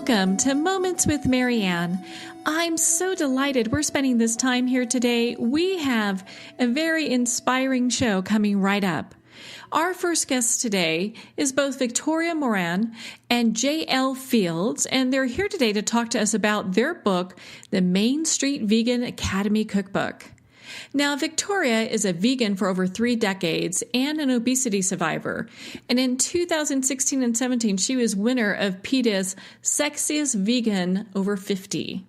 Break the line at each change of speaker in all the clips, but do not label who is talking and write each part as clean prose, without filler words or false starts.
Welcome to Moments with Marianne. I'm so delighted we're spending this time here today. We have a very inspiring show coming right up. Our first guest today is both Victoria-Moran and J.L. Fields, and they're here today to talk to us about their book, The Main Street Vegan Academy Cookbook. Now, Victoria is a vegan for over 3 decades and an obesity survivor. And in 2016 and 17, she was winner of PETA's Sexiest Vegan Over 50.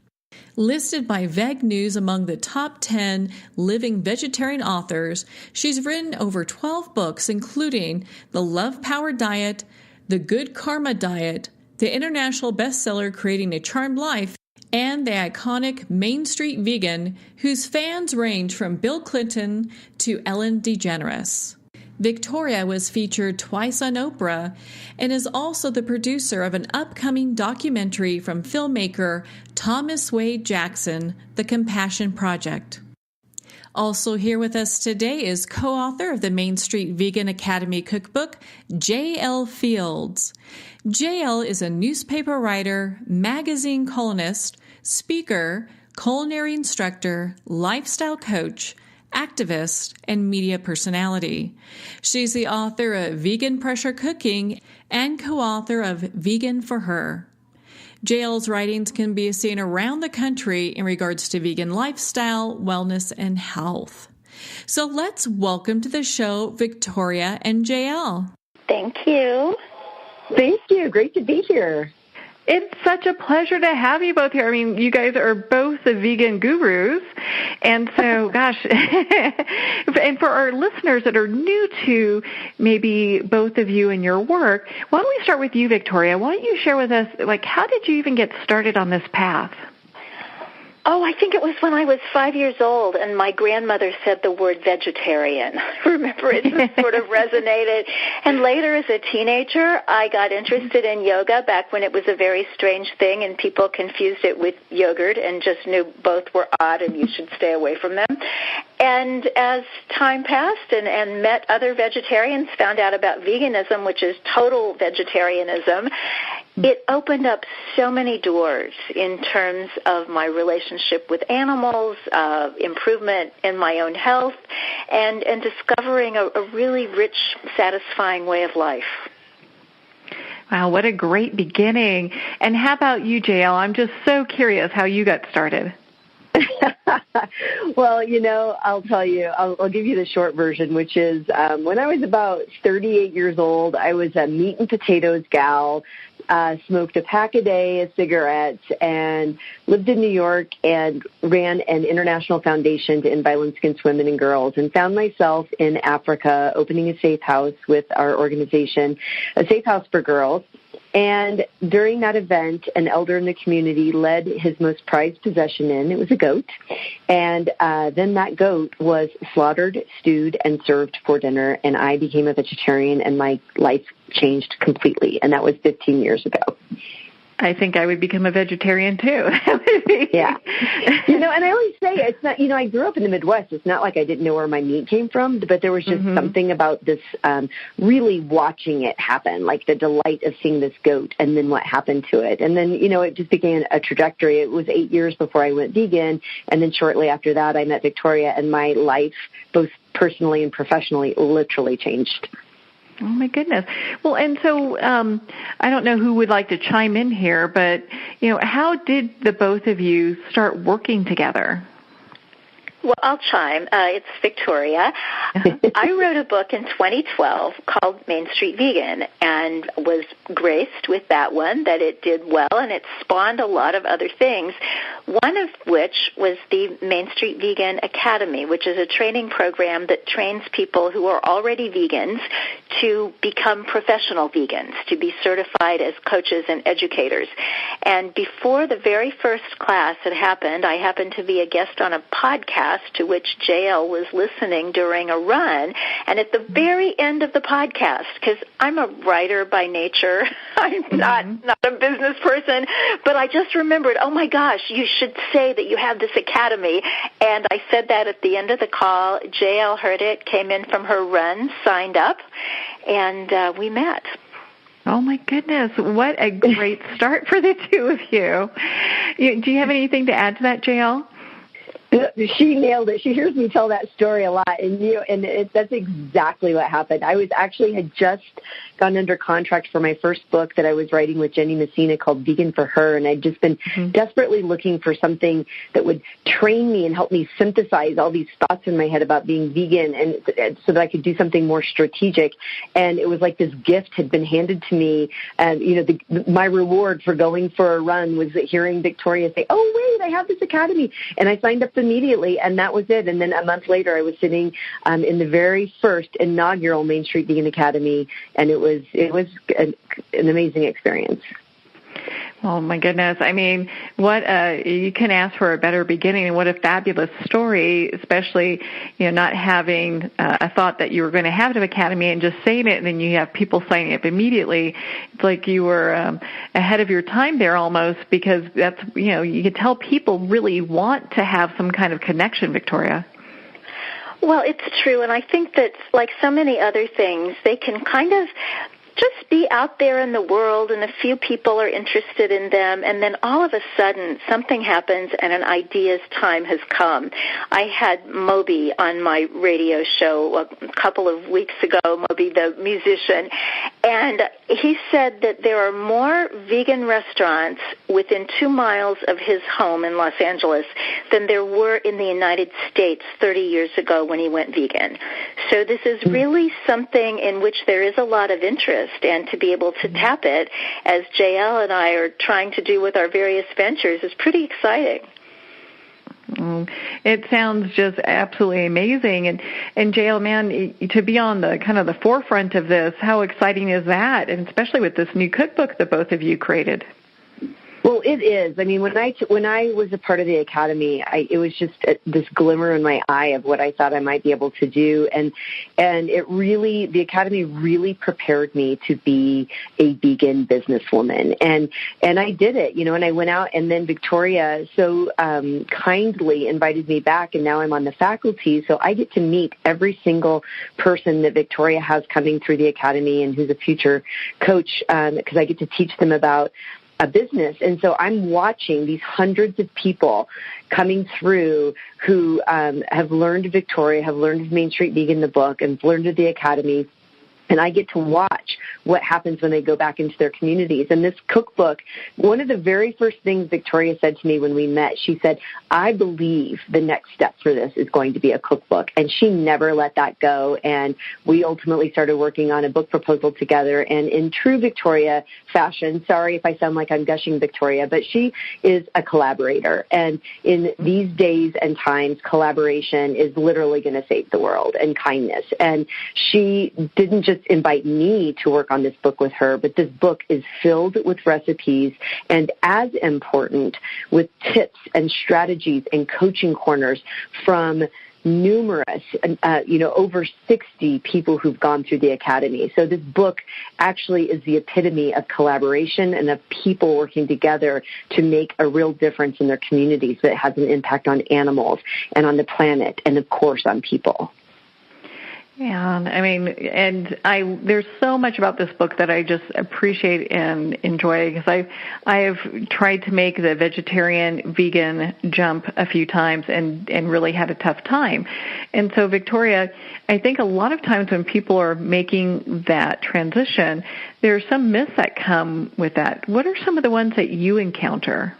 Listed by Veg News among the top 10 living vegetarian authors, she's written over 12 books, including The Love Power Diet, The Good Karma Diet, the international bestseller Creating a Charmed Life, and the iconic Main Street Vegan, whose fans range from Bill Clinton to Ellen DeGeneres. Victoria was featured twice on Oprah and is also the producer of an upcoming documentary from filmmaker Thomas Wade Jackson, The Compassion Project. Also here with us today is co-author of the Main Street Vegan Academy Cookbook, J.L. Fields. J.L. is a newspaper writer, magazine columnist, speaker, culinary instructor, lifestyle coach, activist, and media personality. She's the author of Vegan Pressure Cooking and co-author of Vegan for Her. J.L.'s writings can be seen around the country in regards to vegan lifestyle, wellness, and health. So let's welcome to the show Victoria and J.L.
Thank you.
Thank you. Great to be here.
It's such a pleasure to have you both here. I mean, you guys are both the vegan gurus. And so, gosh, and for our listeners that are new to maybe both of you and your work, why don't we start with you, Victoria? Why don't you share with us, how did you even get started on this path?
Oh, I think it was when I was 5 years old, and my grandmother said the word vegetarian. I remember it just sort of resonated. And later, as a teenager, I got interested in yoga back when it was a very strange thing, and people confused it with yogurt and just knew both were odd and you should stay away from them. And as time passed and met other vegetarians, found out about veganism, which is total vegetarianism, it opened up so many doors in terms of my relationship with animals, improvement in my own health, and discovering a really rich, satisfying way of life.
Wow, what a great beginning. And how about you, JL? I'm just so curious how you got started.
Well, I'll tell you, I'll give you the short version, which is when I was about 38 years old, I was a meat and potatoes gal, smoked a pack a day of cigarettes, and lived in New York and ran an international foundation to end violence against women and girls, and found myself in Africa opening a safe house with our organization, a safe house for girls. And during that event, an elder in the community led his most prized possession in. It was a goat. And then that goat was slaughtered, stewed, and served for dinner. And I became a vegetarian, and my life changed completely. And that was 15 years ago.
I think I would become a vegetarian, too.
Yeah. And I always say it's not, I grew up in the Midwest. It's not like I didn't know where my meat came from, but there was just something about this really watching it happen, like the delight of seeing this goat and then what happened to it. And then, it just began a trajectory. It was 8 years before I went vegan. And then shortly after that, I met Victoria, and my life, both personally and professionally, literally changed.
Oh, my goodness. Well, and so I don't know who would like to chime in here, but, how did the both of you start working together?
Well, I'll chime. It's Victoria. I wrote a book in 2012 called Main Street Vegan and was graced with that one, that it did well, and it spawned a lot of other things, one of which was the Main Street Vegan Academy, which is a training program that trains people who are already vegans to become professional vegans, to be certified as coaches and educators. And before the very first class had happened, I happened to be a guest on a podcast to which JL was listening during a run. And at the very end of the podcast, because I'm a writer by nature, I'm not a business person, but I just remembered, oh my gosh, you should say that you have this academy. And I said that at the end of the call. JL heard it, came in from her run, signed up, and we met.
Oh, my goodness. What a great start for the two of you. Do you have anything to add to that, JL?
She nailed it. She hears me tell that story a lot, and that's exactly what happened. I had just gone under contract for my first book that I was writing with Jenny Messina called Vegan for Her, and I'd just been desperately looking for something that would train me and help me synthesize all these thoughts in my head about being vegan, and so that I could do something more strategic. And it was like this gift had been handed to me, and my reward for going for a run was hearing Victoria say, "Oh wait, I have this academy," and I signed up immediately, and that was it. And then a month later, I was sitting in the very first inaugural Main Street Vegan Academy, and it was an amazing experience.
Oh, my goodness. I mean, you can ask for a better beginning, and what a fabulous story, especially, not having a thought that you were going to have an academy and just saying it, and then you have people signing up immediately. It's like you were ahead of your time there almost, because that's, you could tell people really want to have some kind of connection, Victoria.
Well, it's true, and I think that, like so many other things, they can kind of just be out there in the world, and a few people are interested in them, and then all of a sudden something happens and an idea's time has come. I had Moby on my radio show a couple of weeks ago, Moby the musician, and he said that there are more vegan restaurants within 2 miles of his home in Los Angeles than there were in the United States 30 years ago when he went vegan. So this is really something in which there is a lot of interest, and to be able to tap it, as JL and I are trying to do with our various ventures, is pretty exciting.
It sounds just absolutely amazing. And JL, man, to be on the kind of the forefront of this, how exciting is that? And especially with this new cookbook that both of you created.
Well, it is. I mean, when I was a part of the academy, it was just this glimmer in my eye of what I thought I might be able to do, and the academy really prepared me to be a vegan businesswoman, and I did it, and I went out, and then Victoria so kindly invited me back, and now I'm on the faculty, so I get to meet every single person that Victoria has coming through the academy and who's a future coach, because I get to teach them about a business. And so I'm watching these hundreds of people coming through who have learned of Victoria, have learned of Main Street Vegan, the book, and learned of the academy. And I get to watch what happens when they go back into their communities. And this cookbook, one of the very first things Victoria said to me when we met, she said, "I believe the next step for this is going to be a cookbook." And she never let that go. And we ultimately started working on a book proposal together. And in true Victoria fashion, sorry if I sound like I'm gushing Victoria, but she is a collaborator. And in these days and times, collaboration is literally going to save the world, and kindness. And she didn't just invite me to work on this book with her, but this book is filled with recipes, and as important, with tips and strategies and coaching corners from numerous, over 60 people who've gone through the academy. So this book actually is the epitome of collaboration and of people working together to make a real difference in their communities that has an impact on animals and on the planet and, of course, on people.
Yeah, I mean, there's so much about this book that I just appreciate and enjoy, because I have tried to make the vegetarian-vegan jump a few times and really had a tough time. And so, Victoria, I think a lot of times when people are making that transition, there are some myths that come with that. What are some of the ones that you encounter?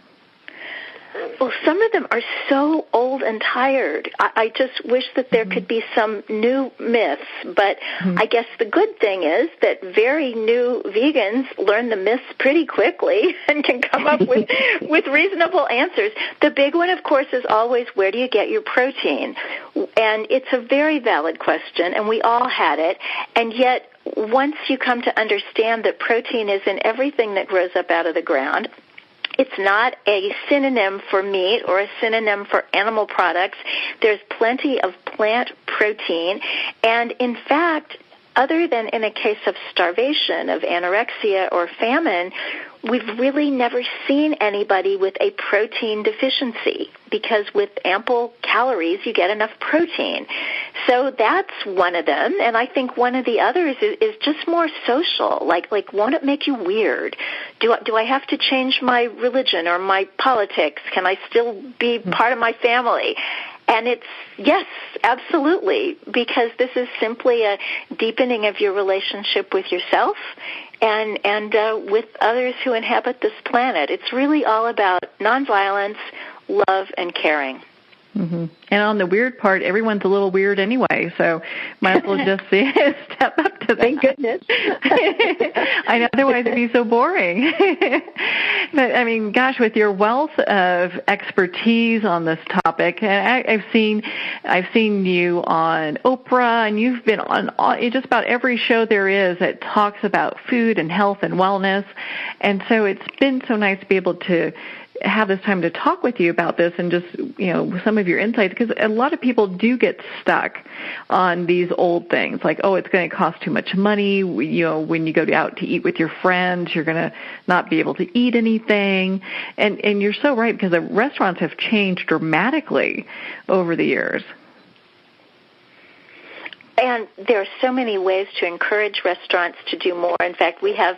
Well, some of them are so old and tired. I just wish that there could be some new myths. But I guess the good thing is that very new vegans learn the myths pretty quickly and can come up with reasonable answers. The big one, of course, is always, where do you get your protein? And it's a very valid question, and we all had it. And yet, once you come to understand that protein is in everything that grows up out of the ground, it's not a synonym for meat or a synonym for animal products. There's plenty of plant protein. And in fact, other than in a case of starvation, of anorexia or famine, we've really never seen anybody with a protein deficiency, because with ample calories, you get enough protein. So that's one of them. And I think one of the others is just more social. Like, won't it make you weird? Do I have to change my religion or my politics? Can I still be part of my family? And it's, yes, absolutely, because this is simply a deepening of your relationship with yourself and with others who inhabit this planet. It's really all about nonviolence, love, and caring.
Mm-hmm. And on the weird part, everyone's a little weird anyway, so might as well just step up to that.
Thank goodness.
I know, otherwise it'd be so boring. But, I mean, gosh, with your wealth of expertise on this topic, and I've seen you on Oprah, and you've been on just about every show there is that talks about food and health and wellness, and so it's been so nice to be able to have this time to talk with you about this and just, some of your insights, because a lot of people do get stuck on these old things like, oh, it's going to cost too much money. When you go out to eat with your friends, you're going to not be able to eat anything. And you're so right, because the restaurants have changed dramatically over the years.
And there are so many ways to encourage restaurants to do more. In fact, we have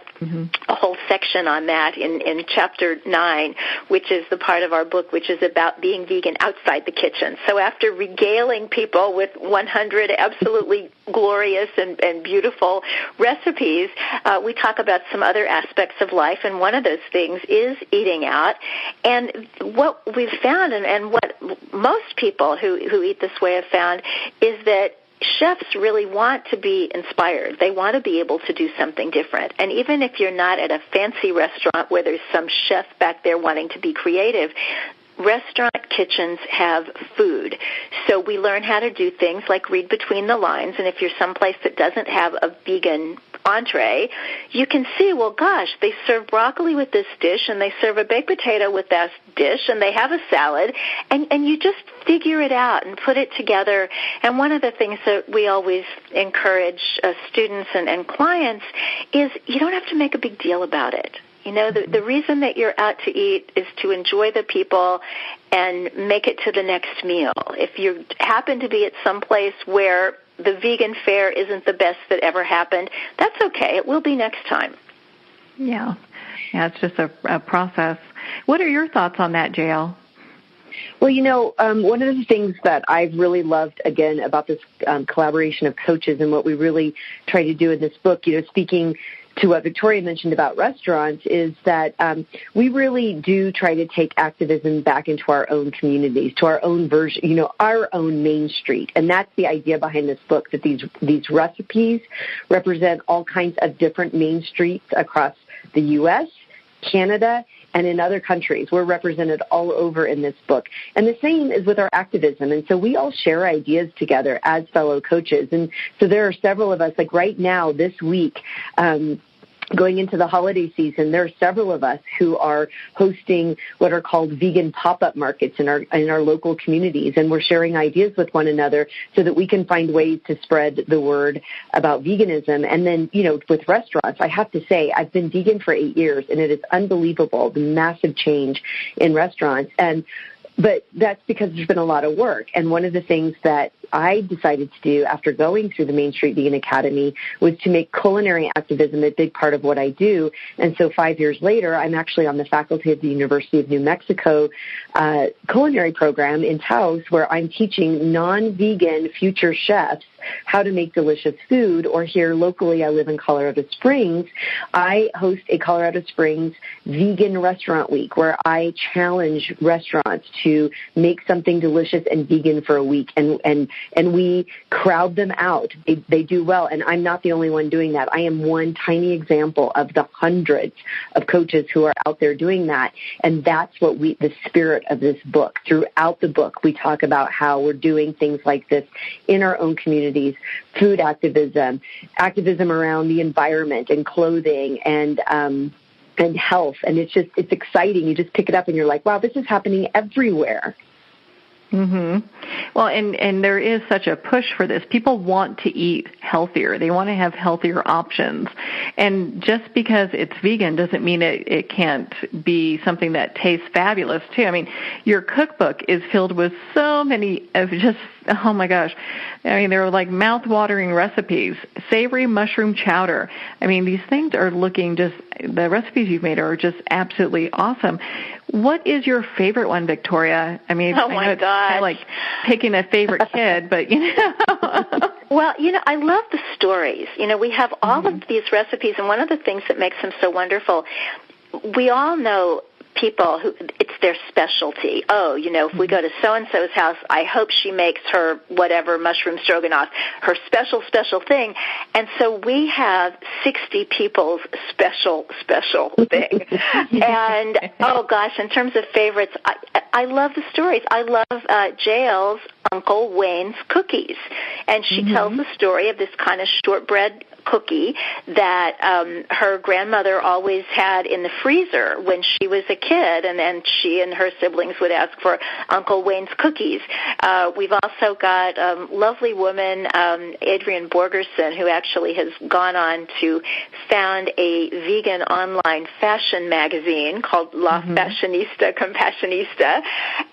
a whole section on that in Chapter 9, which is the part of our book which is about being vegan outside the kitchen. So after regaling people with 100 absolutely glorious and beautiful recipes, we talk about some other aspects of life, and one of those things is eating out. And what we've found, and what most people who eat this way have found, is that chefs really want to be inspired. They want to be able to do something different. And even if you're not at a fancy restaurant where there's some chef back there wanting to be creative, restaurant kitchens have food. So we learn how to do things like read between the lines. And if you're someplace that doesn't have a vegan entree, you can see, well, gosh, they serve broccoli with this dish, and they serve a baked potato with that dish, and they have a salad, and you just figure it out and put it together. And one of the things that we always encourage students and clients is you don't have to make a big deal about it. The reason that you're out to eat is to enjoy the people and make it to the next meal. If you happen to be at some place where the vegan fare isn't the best that ever happened, that's okay. It will be next time.
Yeah, it's just a process. What are your thoughts on that, JL?
Well, one of the things that I've really loved, again, about this collaboration of coaches and what we really try to do in this book, speaking to what Victoria mentioned about restaurants, is that we really do try to take activism back into our own communities, to our own version, our own Main Street. And that's the idea behind this book, that these recipes represent all kinds of different Main Streets across the U.S., Canada, and in other countries. We're represented all over in this book. And the same is with our activism. And so we all share ideas together as fellow coaches. And so there are several of us, like right now, this week, going into the holiday season, there are several of us who are hosting what are called vegan pop-up markets in our local communities, and we're sharing ideas with one another so that we can find ways to spread the word about veganism. And then, with restaurants, I have to say, I've been vegan for 8 years, and it is unbelievable, the massive change in restaurants. But that's because there's been a lot of work. And one of the things that I decided to do after going through the Main Street Vegan Academy was to make culinary activism a big part of what I do. And so 5 years later, I'm actually on the faculty of the University of New Mexico culinary program in Taos, where I'm teaching non-vegan future chefs how to make delicious food. Or here locally, I live in Colorado Springs, I host a Colorado Springs Vegan Restaurant Week, where I challenge restaurants to make something delicious and vegan for a week, and we crowd them out. They do well, and I'm not the only one doing that. I am one tiny example of the hundreds of coaches who are out there doing that, and that's what the spirit of this book. Throughout the book, we talk about how we're doing things like this in our own communities, food activism around the environment and clothing and health, and it's exciting. You just pick it up and you're like, wow, this is happening everywhere.
Mm-hmm. Well, and there is such a push for this. People want to eat healthier. They want to have healthier options. And just because it's vegan doesn't mean it can't be something that tastes fabulous, too. I mean, your cookbook is filled with so many of just, oh, my gosh. I mean, they're like mouth-watering recipes. Savory mushroom chowder. I mean, these things are looking just, the recipes you've made are just absolutely awesome. What is your favorite one, Victoria? I mean,
oh
I know it's kind of like picking a favorite kid, but, you know.
Well, you know, I love the stories. You know, we have all of these recipes, and one of the things that makes them so wonderful, we all know people who it's their specialty. Oh, you know, if we go to so-and-so's house, I hope she makes her whatever mushroom stroganoff, her special thing. And so we have 60 people's special thing. And, oh, gosh, in terms of favorites, I love the stories. I love Jael's Uncle Wayne's cookies. And she tells the story of this kind of shortbread cookie that her grandmother always had in the freezer when she was a kid, and then she and her siblings would ask for Uncle Wayne's cookies. We've also got a lovely woman, Adrienne Borgerson, who actually has gone on to found a vegan online fashion magazine called La Fashionista Compassionista,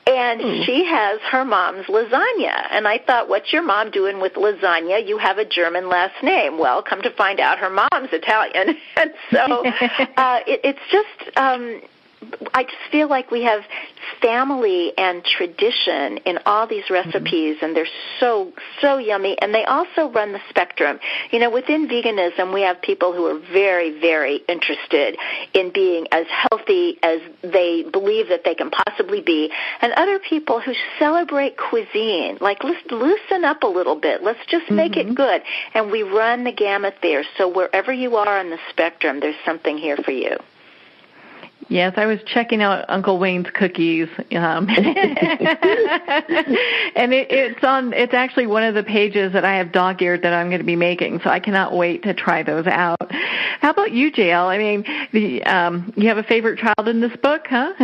and she has her mom's lasagna. And I thought, what's your mom doing with lasagna? You have a German last name. Well, come to find out her mom's Italian. And so it's just I just feel like we have family and tradition in all these recipes, and they're so yummy, and they also run the spectrum. You know, within veganism, we have people who are very, very interested in being as healthy as they believe that they can possibly be, and other people who celebrate cuisine, like let's loosen up a little bit, let's just make it good, and we run the gamut there. So wherever you are on the spectrum, there's something here for you.
Yes, I was checking out Uncle Wayne's cookies, and it's actually one of the pages that I have dog-eared that I'm going to be making, so I cannot wait to try those out. How about you, Jael? I mean, you have a favorite child in this book, huh?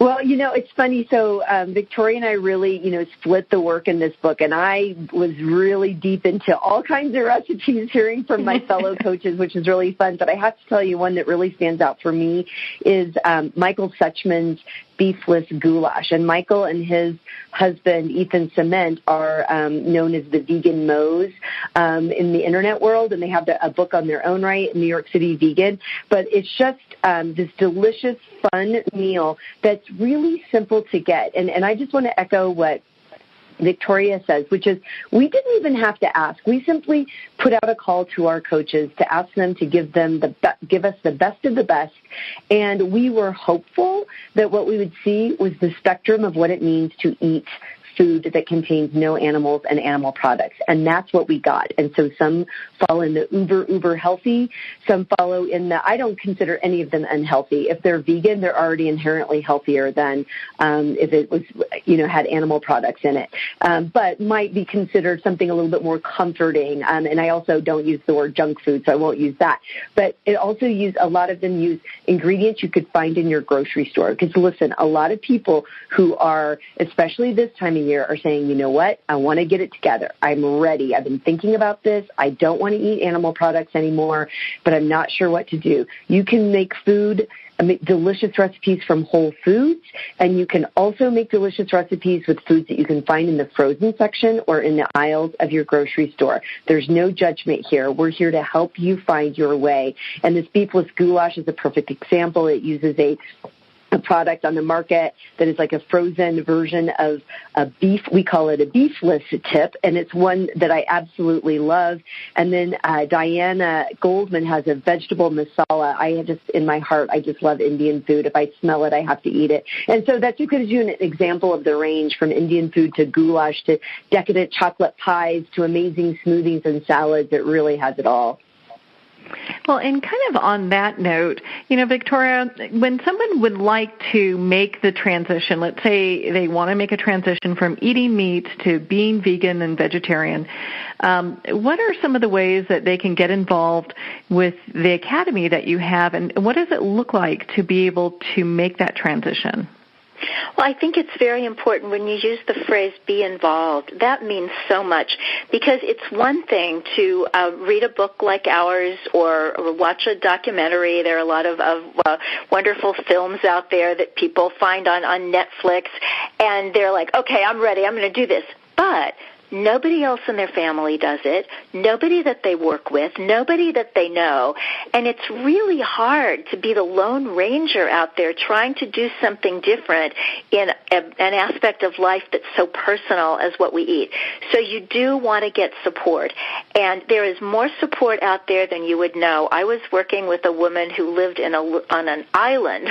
Well, you know, it's funny. So Victoria and I really, you know, split the work in this book, and I was really deep into all kinds of recipes, hearing from my fellow coaches, which is really fun. But I have to tell you, one that really stands out for me is Michael Suchman's beefless goulash. And Michael and his husband, Ethan Cement, are known as the vegan Moes in the internet world, and they have a book on their own right, New York City Vegan. But it's just this delicious, fun meal that's really simple to get. And I just want to echo what Victoria says, which is we didn't even have to ask. We simply put out a call to our coaches to ask them to give us the best of the best, and we were hopeful that what we would see was the spectrum of what it means to eat food that contains no animals and animal products. And that's what we got. And so some fall in the uber healthy. Some follow in the, I don't consider any of them unhealthy. If they're vegan, they're already inherently healthier than if it was, you know, had animal products in it. But might be considered something a little bit more comforting. And I also don't use the word junk food, so I won't use that. But it also a lot of them use ingredients you could find in your grocery store. Because listen, a lot of people who are, especially this time of year, are saying, you know what, I want to get it together. I'm ready. I've been thinking about this. I don't want to eat animal products anymore, but I'm not sure what to do. You can make delicious recipes from Whole Foods, and you can also make delicious recipes with foods that you can find in the frozen section or in the aisles of your grocery store. There's no judgment here. We're here to help you find your way. And this beefless goulash is a perfect example. It uses a product on the market that is like a frozen version of a beef. We call it a beefless tip, and it's one that I absolutely love. And then Diana Goldman has a vegetable masala. In my heart, I just love Indian food. If I smell it, I have to eat it. And so that's just gives you an example of the range from Indian food to goulash to decadent chocolate pies to amazing smoothies and salads. It really has it all.
Well, and kind of on that note, you know, Victoria, when someone would like to make the transition, let's say they want to make a transition from eating meat to being vegan and vegetarian, what are some of the ways that they can get involved with the academy that you have, and what does it look like to be able to make that transition?
Well, I think it's very important when you use the phrase be involved. That means so much, because it's one thing to read a book like ours or watch a documentary. There are a lot of wonderful films out there that people find on Netflix, and they're like, okay, I'm ready, I'm going to do this. But nobody else in their family does it, nobody that they work with, nobody that they know, and it's really hard to be the lone ranger out there trying to do something different in an aspect of life that's so personal as what we eat. So you do want to get support, and there is more support out there than you would know. I was working with a woman who lived on an island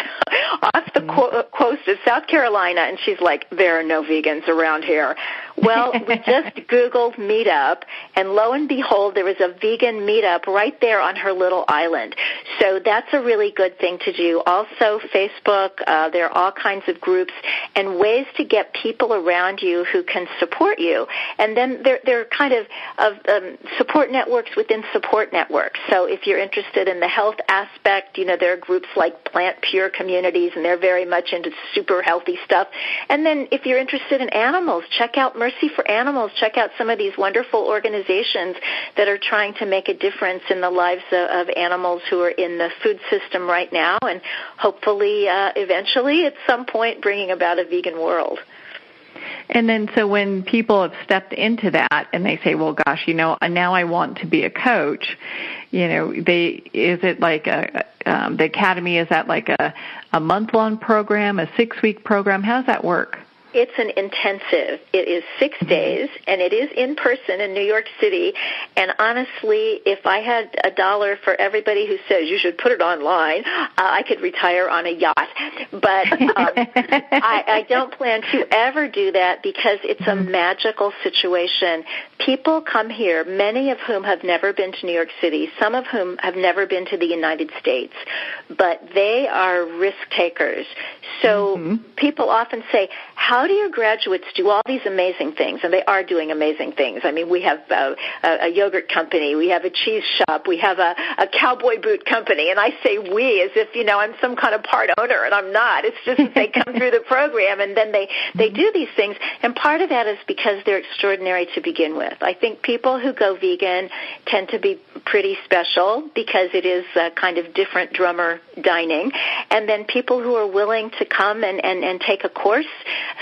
off the coast of South Carolina, and she's like, there are no vegans around here. Well, we just Googled Meetup, and lo and behold, there was a vegan meetup right there on her little island. So that's a really good thing to do. Also, Facebook, there are all kinds of groups and ways to get people around you who can support you. And then there are kind of support networks within support networks. So if you're interested in the health aspect, there are groups like Plant Pure Communities, and they're very much into super healthy stuff. And then if you're interested in animals, check out Mercy for Animals. Check out some of these wonderful organizations that are trying to make a difference in the lives of animals who are in the food system right now, and hopefully eventually at some point bringing about a vegan world.
And then so when people have stepped into that and they say, well, gosh, now I want to be a coach, is it like the academy, is that like a month-long program, a 6-week program? How does that work?
It's an intensive. It is 6 days, and it is in person in New York City. And honestly, if I had $1 for everybody who says you should put it online, I could retire on a yacht. But I don't plan to ever do that, because it's a magical situation. People come here, many of whom have never been to New York City, some of whom have never been to the United States, but they are risk takers. So people often say, how do your graduates do all these amazing things? And they are doing amazing things. I mean, we have a yogurt company, we have a cheese shop, we have a cowboy boot company, and I say we as if, I'm some kind of part owner, and I'm not. It's just that they come through the program, and then they do these things, and part of that is because they're extraordinary to begin with. I think people who go vegan tend to be pretty special because it is a kind of different drummer dining, and then people who are willing to come and take a course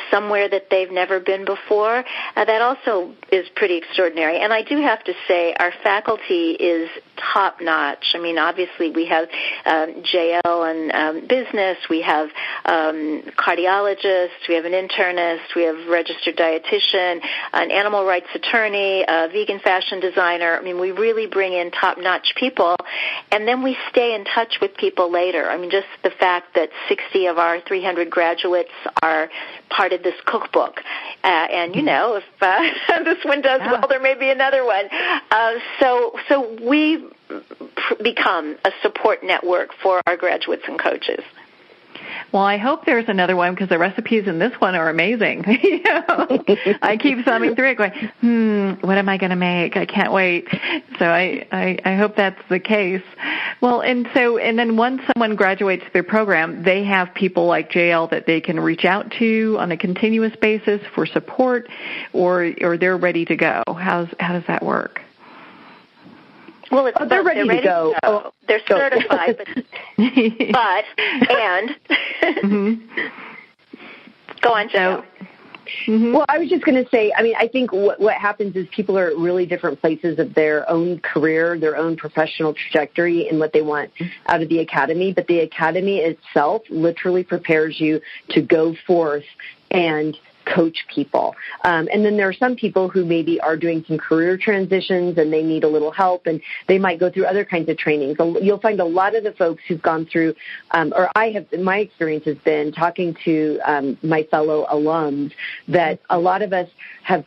somewhere that they've never been before, that also is pretty extraordinary. And I do have to say our faculty is top-notch. I mean, obviously we have JL and business, we have cardiologists, we have an internist, we have a registered dietitian, an animal rights attorney, a vegan fashion designer. I mean, we really bring in top-notch people, and then we stay in touch with people later. I mean, just the fact that 60 of our 300 graduates are part of this cookbook. And, if this one does well, there may be another one. So we become a support network for our graduates and coaches.
Well, I hope there's another one, because the recipes in this one are amazing. I keep thumbing through it going, what am I going to make? I can't wait. So I hope that's the case. Well, and then once someone graduates their program, they have people like JL that they can reach out to on a continuous basis for support, or they're ready to go. How does that work?
Well,
they're ready to go.
Oh, they're certified, Go on, Joe.
Well, I was just going to say, I think what happens is people are at really different places of their own career, their own professional trajectory, and what they want out of the academy. But the academy itself literally prepares you to go forth and coach people. And then there are some people who maybe are doing some career transitions and they need a little help, and they might go through other kinds of trainings. You'll find a lot of the folks who've gone through, my experience has been talking to my fellow alums, that a lot of us have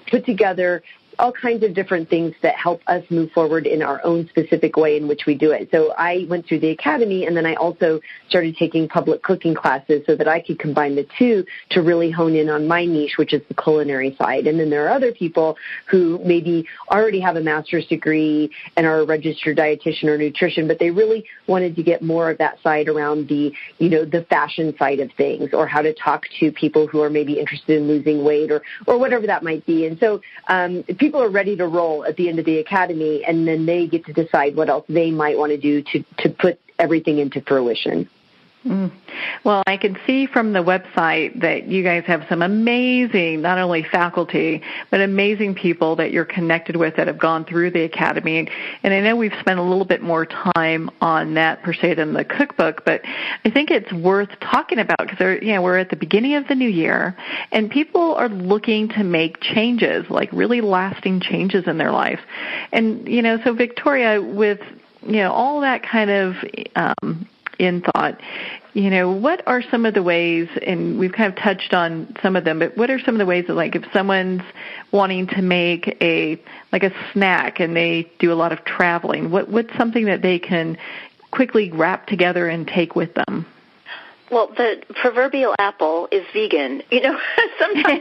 put together all kinds of different things that help us move forward in our own specific way in which we do it. So I went through the academy, and then I also started taking public cooking classes so that I could combine the two to really hone in on my niche, which is the culinary side. And then there are other people who maybe already have a master's degree and are a registered dietitian or nutrition, but they really wanted to get more of that side around the, the fashion side of things, or how to talk to people who are maybe interested in losing weight, or whatever that might be. And so people are ready to roll at the end of the academy, and then they get to decide what else they might want to do to put everything into fruition.
Well, I can see from the website that you guys have some amazing, not only faculty, but amazing people that you're connected with that have gone through the academy. And I know we've spent a little bit more time on that per se than the cookbook, but I think it's worth talking about because we're at the beginning of the new year, and people are looking to make changes, like really lasting changes in their life. And, so Victoria, with, all that kind of in thought, what are some of the ways, and we've kind of touched on some of them, but what are some of the ways that, like, if someone's wanting to make a snack and they do a lot of traveling, what's something that they can quickly wrap together and take with them?
Well, the proverbial apple is vegan. Sometimes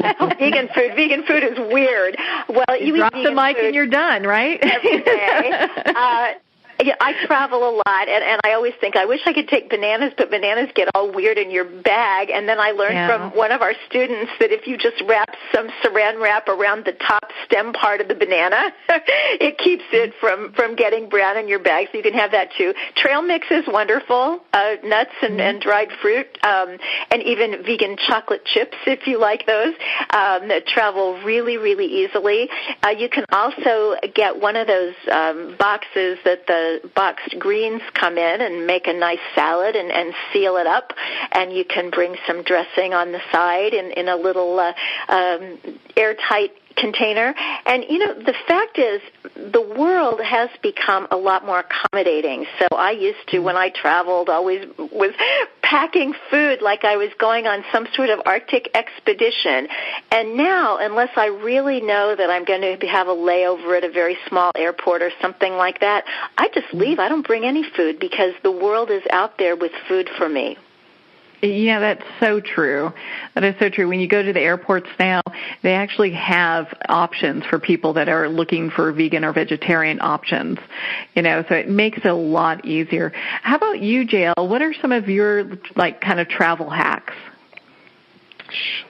people think, vegan food is weird. Well, you
drop
eat
the mic
food
and you're done, right?
every day. Yeah, I travel a lot, and I always think, I wish I could take bananas, but bananas get all weird in your bag. And then I learned from one of our students that if you just wrap some saran wrap around the top stem part of the banana, it keeps it from getting brown in your bag, so you can have that too. Trail mix is wonderful, nuts and dried fruit, and even vegan chocolate chips, if you like those, that travel really, really easily. You can also get one of those boxes that the boxed greens come in and make a nice salad and seal it up, and you can bring some dressing on the side in a little airtight container. And, the fact is the world has become a lot more accommodating. So I used to, when I traveled, always was packing food like I was going on some sort of Arctic expedition. And now, unless I really know that I'm going to have a layover at a very small airport or something like that, I just leave. I don't bring any food because the world is out there with food for me.
Yeah, that's so true. That is so true. When you go to the airports now, they actually have options for people that are looking for vegan or vegetarian options, so it makes it a lot easier. How about you, JL? What are some of your, kind of travel hacks?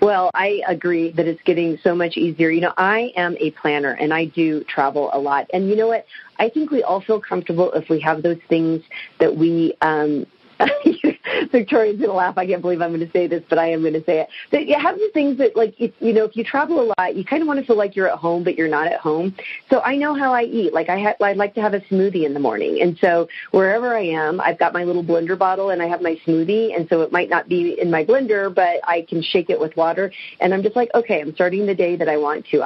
Well, I agree that it's getting so much easier. I am a planner, and I do travel a lot. And you know what? I think we all feel comfortable if we have those things that we Victoria's going to laugh. I can't believe I'm going to say this, but I am going to say it. That you have the things that, if you travel a lot, you kind of want to feel like you're at home, but you're not at home. So I know how I eat. I like to have a smoothie in the morning. And so wherever I am, I've got my little blender bottle, and I have my smoothie. And so it might not be in my blender, but I can shake it with water. And I'm just like, okay, I'm starting the day that I want to.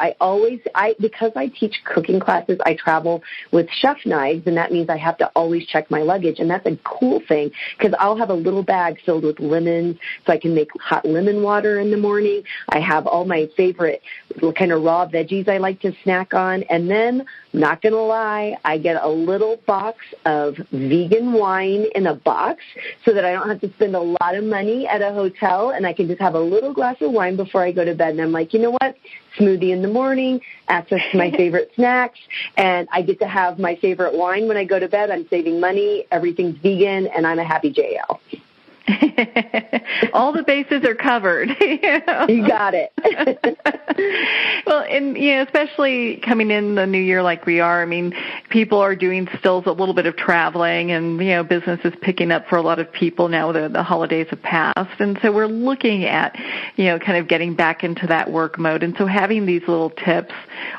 Because I teach cooking classes, I travel with chef knives, and that means I have to always check my luggage. And that's a cool thing, because I'll have a little bag filled with lemons so I can make hot lemon water in the morning. I have all my favorite kind of raw veggies I like to snack on. And then, not going to lie, I get a little box of vegan wine in a box so that I don't have to spend a lot of money at a hotel, and I can just have a little glass of wine before I go to bed. And I'm like, you know what? Smoothie in the morning, access to my favorite snacks, and I get to have my favorite wine when I go to bed. I'm saving money, everything's vegan, and I'm a happy JL.
All the bases are covered.
You got it.
Well, and especially coming in the new year like we are, people are doing still a little bit of traveling, and business is picking up for a lot of people now that the holidays have passed, and so we're looking at kind of getting back into that work mode. And so having these little tips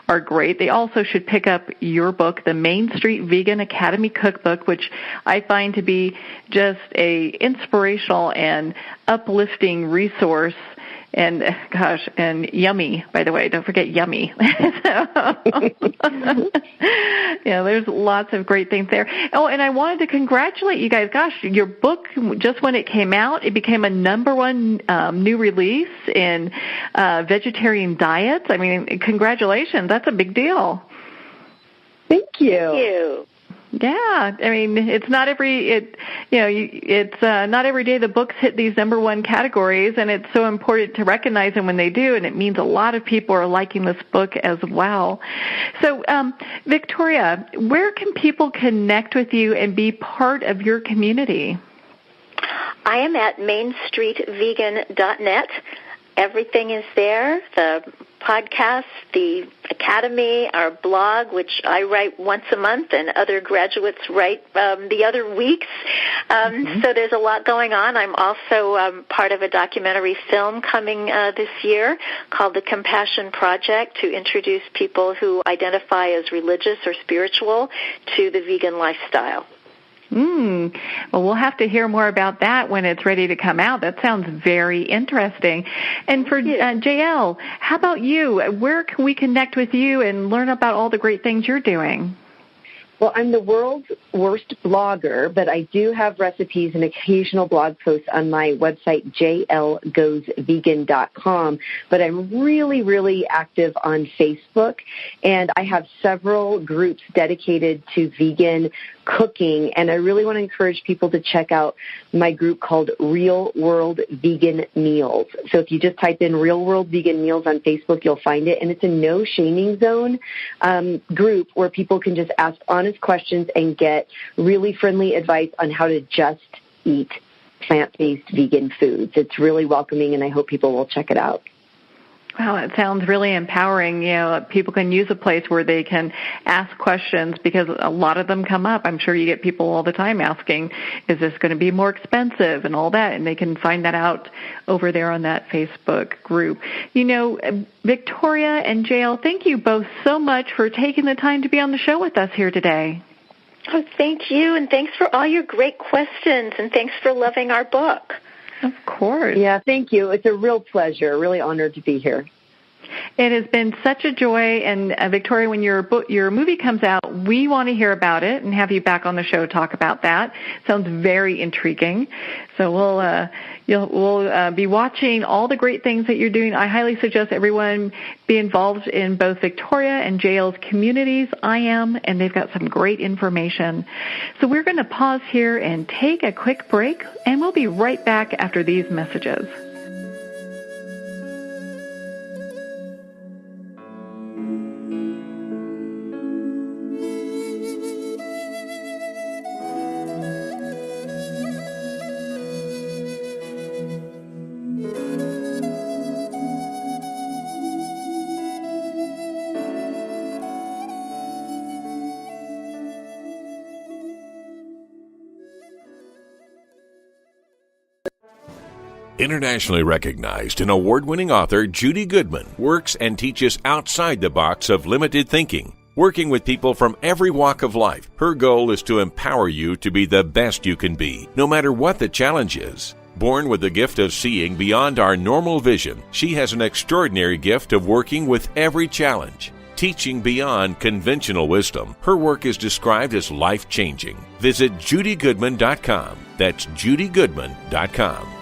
are great. They also should pick up your book, the Main Street Vegan Academy Cookbook, which I find to be just a inspirational and uplifting resource And gosh, and yummy, by the way. Don't forget yummy. Yeah, there's lots of great things there. Oh, and I wanted to congratulate you guys. Gosh, your book, just when it came out, it became a #1 new release in vegetarian diets. I mean, congratulations. That's a big deal.
Thank you.
Thank you.
Yeah, I mean, it's not every not every day the books hit these #1 categories, and it's so important to recognize them when they do, and it means a lot of people are liking this book as well. So, Victoria, where can people connect with you and be part of your community?
I am at mainstreetvegan.net. Everything is there, the podcast, the academy, our blog, which I write once a month, and other graduates write the other weeks. So there's a lot going on. I'm also part of a documentary film coming this year called The Compassion Project to introduce people who identify as religious or spiritual to the vegan lifestyle.
Well, we'll have to hear more about that when it's ready to come out. That sounds very interesting. And for JL, how about you? Where can we connect with you and learn about all the great things you're doing?
Well, I'm the world's worst blogger, but I do have recipes and occasional blog posts on my website, jlgoesvegan.com. But I'm really, really active on Facebook, and I have several groups dedicated to vegan cooking, and I really want to encourage people to check out my group called Real World Vegan Meals. So if you just type in Real World Vegan Meals on Facebook, you'll find it, and it's a no shaming zone group where people can just ask honest questions and get really friendly advice on how to just eat plant-based vegan foods. It's really welcoming, and I hope people will check it out.
Wow, it sounds really empowering. You know, people can use a place where they can ask questions because a lot of them come up. I'm sure you get people all the time asking, is this going to be more expensive and all that? And they can find that out over there on that Facebook group. You know, Victoria and JL, thank you both so much for taking the time to be on the show with us here today.
Oh, thank you, and thanks for all your great questions, and thanks for loving our book.
Of course.
Yeah, thank you. It's a real pleasure. Really honored to be here.
It has been such a joy, and Victoria, when your movie comes out, we want to hear about it and have you back on the show to talk about that. Sounds very intriguing. So we'll be watching all the great things that you're doing. I highly suggest everyone be involved in both Victoria and JL's communities. I am, and they've got some great information. So we're going to pause here and take a quick break, and we'll be right back after these messages.
Internationally recognized and award-winning author Judy Goodman works and teaches outside the box of limited thinking. Working with people from every walk of life, her goal is to empower you to be the best you can be, no matter what the challenge is. Born with the gift of seeing beyond our normal vision, she has an extraordinary gift of working with every challenge. Teaching beyond conventional wisdom, her work is described as life-changing. Visit judygoodman.com. That's judygoodman.com.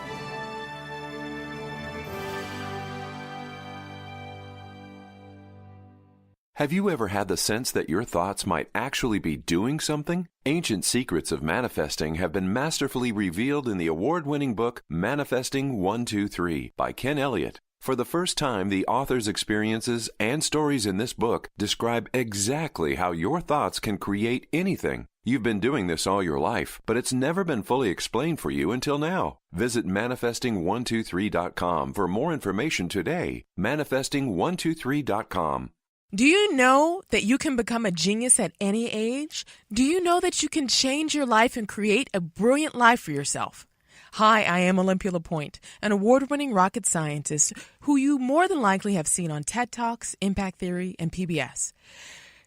Have you ever had the sense that your thoughts might actually be doing something? Ancient secrets of manifesting have been masterfully revealed in the award-winning book Manifesting 1-2-3 by Ken Elliott. For the first time, the author's experiences and stories in this book describe exactly how your thoughts can create anything. You've been doing this all your life, but it's never been fully explained for you until now. Visit manifesting123.com for more information today. Manifesting123.com.
Do you know that you can become a genius at any age? Do you know that you can change your life and create a brilliant life for yourself? Hi, I am Olympia LaPointe, an award-winning rocket scientist who you more than likely have seen on TED Talks, Impact Theory, and PBS.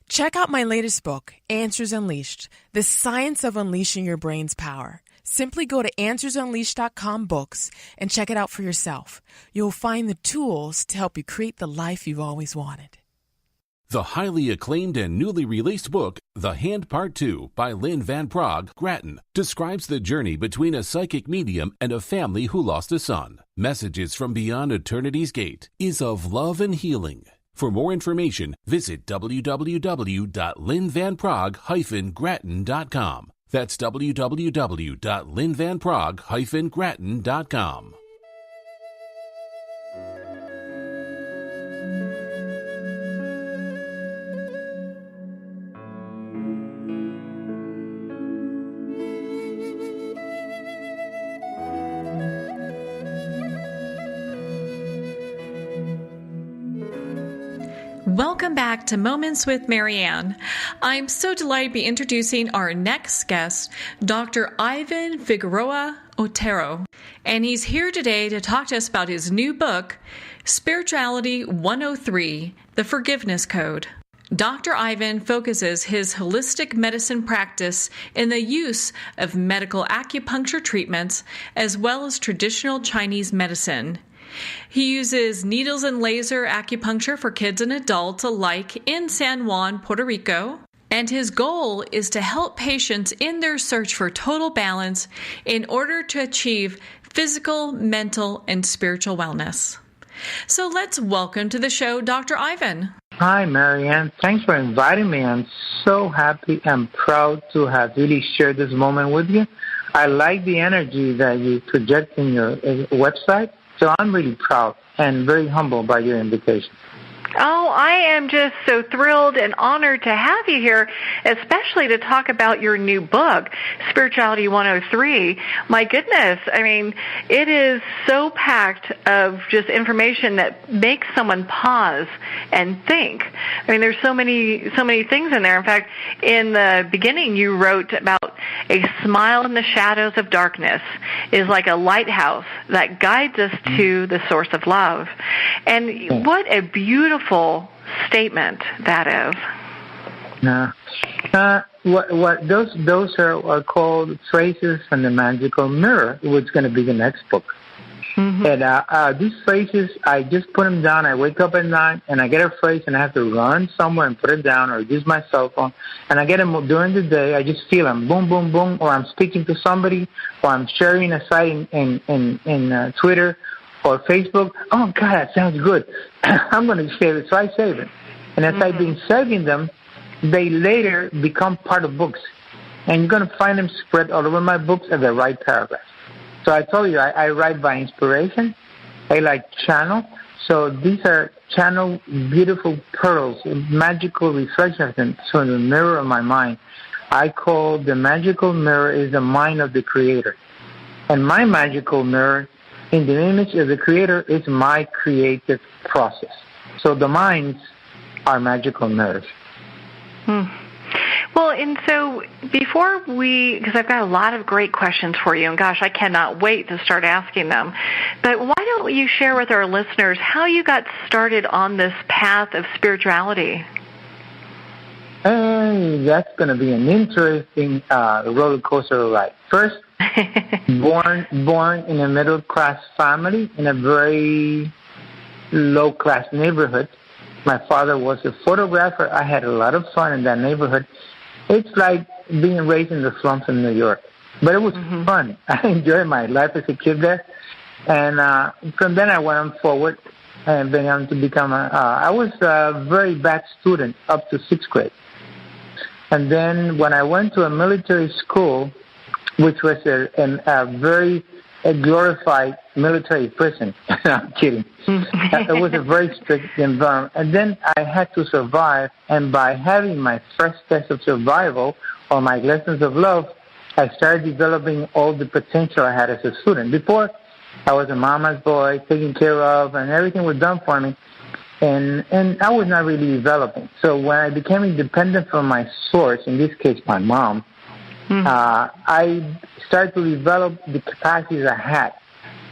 Check out my latest book, Answers Unleashed, The Science of Unleashing Your Brain's Power. Simply go to AnswersUnleashed.com books and check it out for yourself. You'll find the tools to help you create the life you've always wanted.
The highly acclaimed and newly released book, The Hand Part 2 by Lynn Van Praag Grattan, describes the journey between a psychic medium and a family who lost a son. Messages from Beyond Eternity's Gate is of love and healing. For more information, visit www.lynnvanpraag-grattan.com. That's www.lynnvanpraag-grattan.com.
Welcome back to Moments with Marianne. I'm so delighted to be introducing our next guest, Dr. Ivan Figueroa-Otero. And he's here today to talk to us about his new book, Spirituality 103, The Forgiveness Code. Dr. Ivan focuses his holistic medicine practice in the use of medical acupuncture treatments as well as traditional Chinese medicine. He uses needles and laser acupuncture for kids and adults alike in San Juan, Puerto Rico, and his goal is to help patients in their search for total balance in order to achieve physical, mental, and spiritual wellness. So let's welcome to the show Dr. Ivan.
Hi, Marianne. Thanks for inviting me. I'm so happy and proud to have really shared this moment with you. I like the energy that you project in your website. So I'm really proud and very humbled by your invitation.
Oh, I am just so thrilled and honored to have you here, especially to talk about your new book, Spirituality 103. My goodness, I mean, it is so packed of just information that makes someone pause and think. I mean, there's so many things in there. In fact, in the beginning, you wrote about a smile in the shadows of darkness is like a lighthouse that guides us to the source of love. And what a beautiful statement that is.
What those are called phrases from the magical mirror, which is going to be the next book. Mm-hmm. And these phrases, I just put them down. I wake up at night and I get a phrase and I have to run somewhere and put it down or use my cell phone. And I get them during the day. I just feel them, boom, boom, boom. Or I'm speaking to somebody, or I'm sharing a site in Twitter or Facebook. Oh, God, that sounds good. I'm going to save it. So I save it. And as I've been saving them, they later become part of books. And you're going to find them spread all over my books at the right paragraph. So I told you, I write by inspiration. I like channel. So these are channel beautiful pearls, magical reflections from the mirror of my mind. I call the magical mirror is the mind of the Creator. And my magical mirror in the image of the Creator is my creative process. So the minds are magical mirrors.
Well, and so before because I've got a lot of great questions for you, and gosh, I cannot wait to start asking them. But why don't you share with our listeners how you got started on this path of spirituality?
That's going to be an interesting roller coaster ride. First, born in a middle-class family in a very low-class neighborhood. My father was a photographer. I had a lot of fun in that neighborhood. It's like being raised in the slums in New York. But it was fun. I enjoyed my life as a kid there. And from then I went on forward and began to become I was a very bad student up to 6th grade. And then when I went to a military school, which was a very glorified military prison. I'm kidding. It was a very strict environment. And then I had to survive, and by having my first test of survival, or my lessons of love, I started developing all the potential I had as a student. Before, I was a mama's boy, taken care of, and everything was done for me. And I was not really developing. So when I became independent from my source, in this case my mom, I started to develop the capacities I had.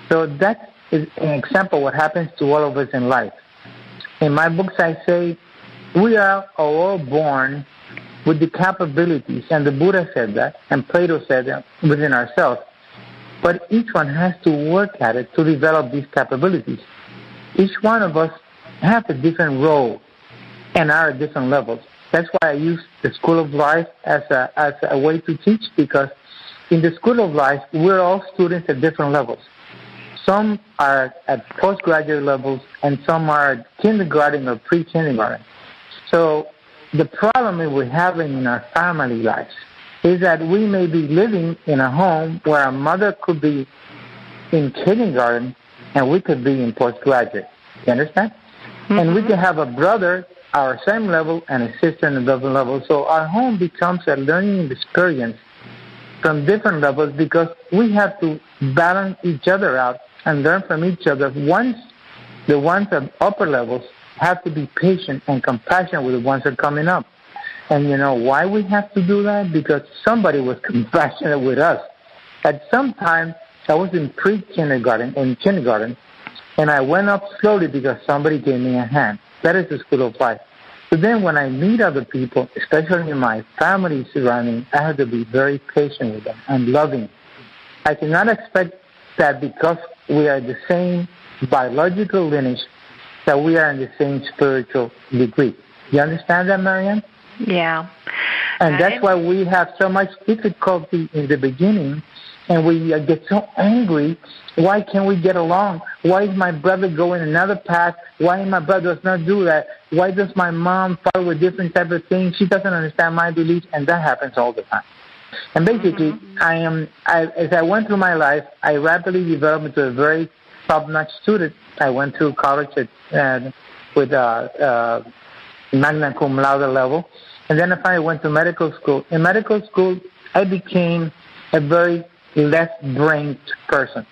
So that is an example of what happens to all of us in life. In my books I say we are all born with the capabilities, and the Buddha said that, and Plato said that, within ourselves. But each one has to work at it to develop these capabilities. Each one of us have a different role and are at different levels. That's why I use the School of Life as a way to teach, because in the School of Life, we're all students at different levels. Some are at postgraduate levels, and some are at kindergarten or pre-kindergarten. So the problem that we're having in our family lives is that we may be living in a home where our mother could be in kindergarten and we could be in postgraduate. You understand? Mm-hmm. And we could have a brother our same level and a sister in a different level. So our home becomes a learning experience from different levels, because we have to balance each other out and learn from each other. Once the ones at upper levels have to be patient and compassionate with the ones that are coming up. And you know why we have to do that? Because somebody was compassionate with us. At some time, I was in kindergarten, and I went up slowly because somebody gave me a hand. That is the School of Life. But then when I meet other people, especially in my family surrounding, I have to be very patient with them and loving. I cannot expect that because we are the same biological lineage, that we are in the same spiritual degree. You understand that, Marianne?
Yeah.
And that's why we have so much difficulty in the beginning, and we get so angry. Why can't we get along? Why is my brother going another path? Why my brother does not do that? Why does my mom follow a different type of thing? She doesn't understand my beliefs, and that happens all the time. And basically, as I went through my life, I rapidly developed into a very top-notch student. I went through college with magna cum laude level, and then I finally went to medical school. In medical school, I became a very left-brained person.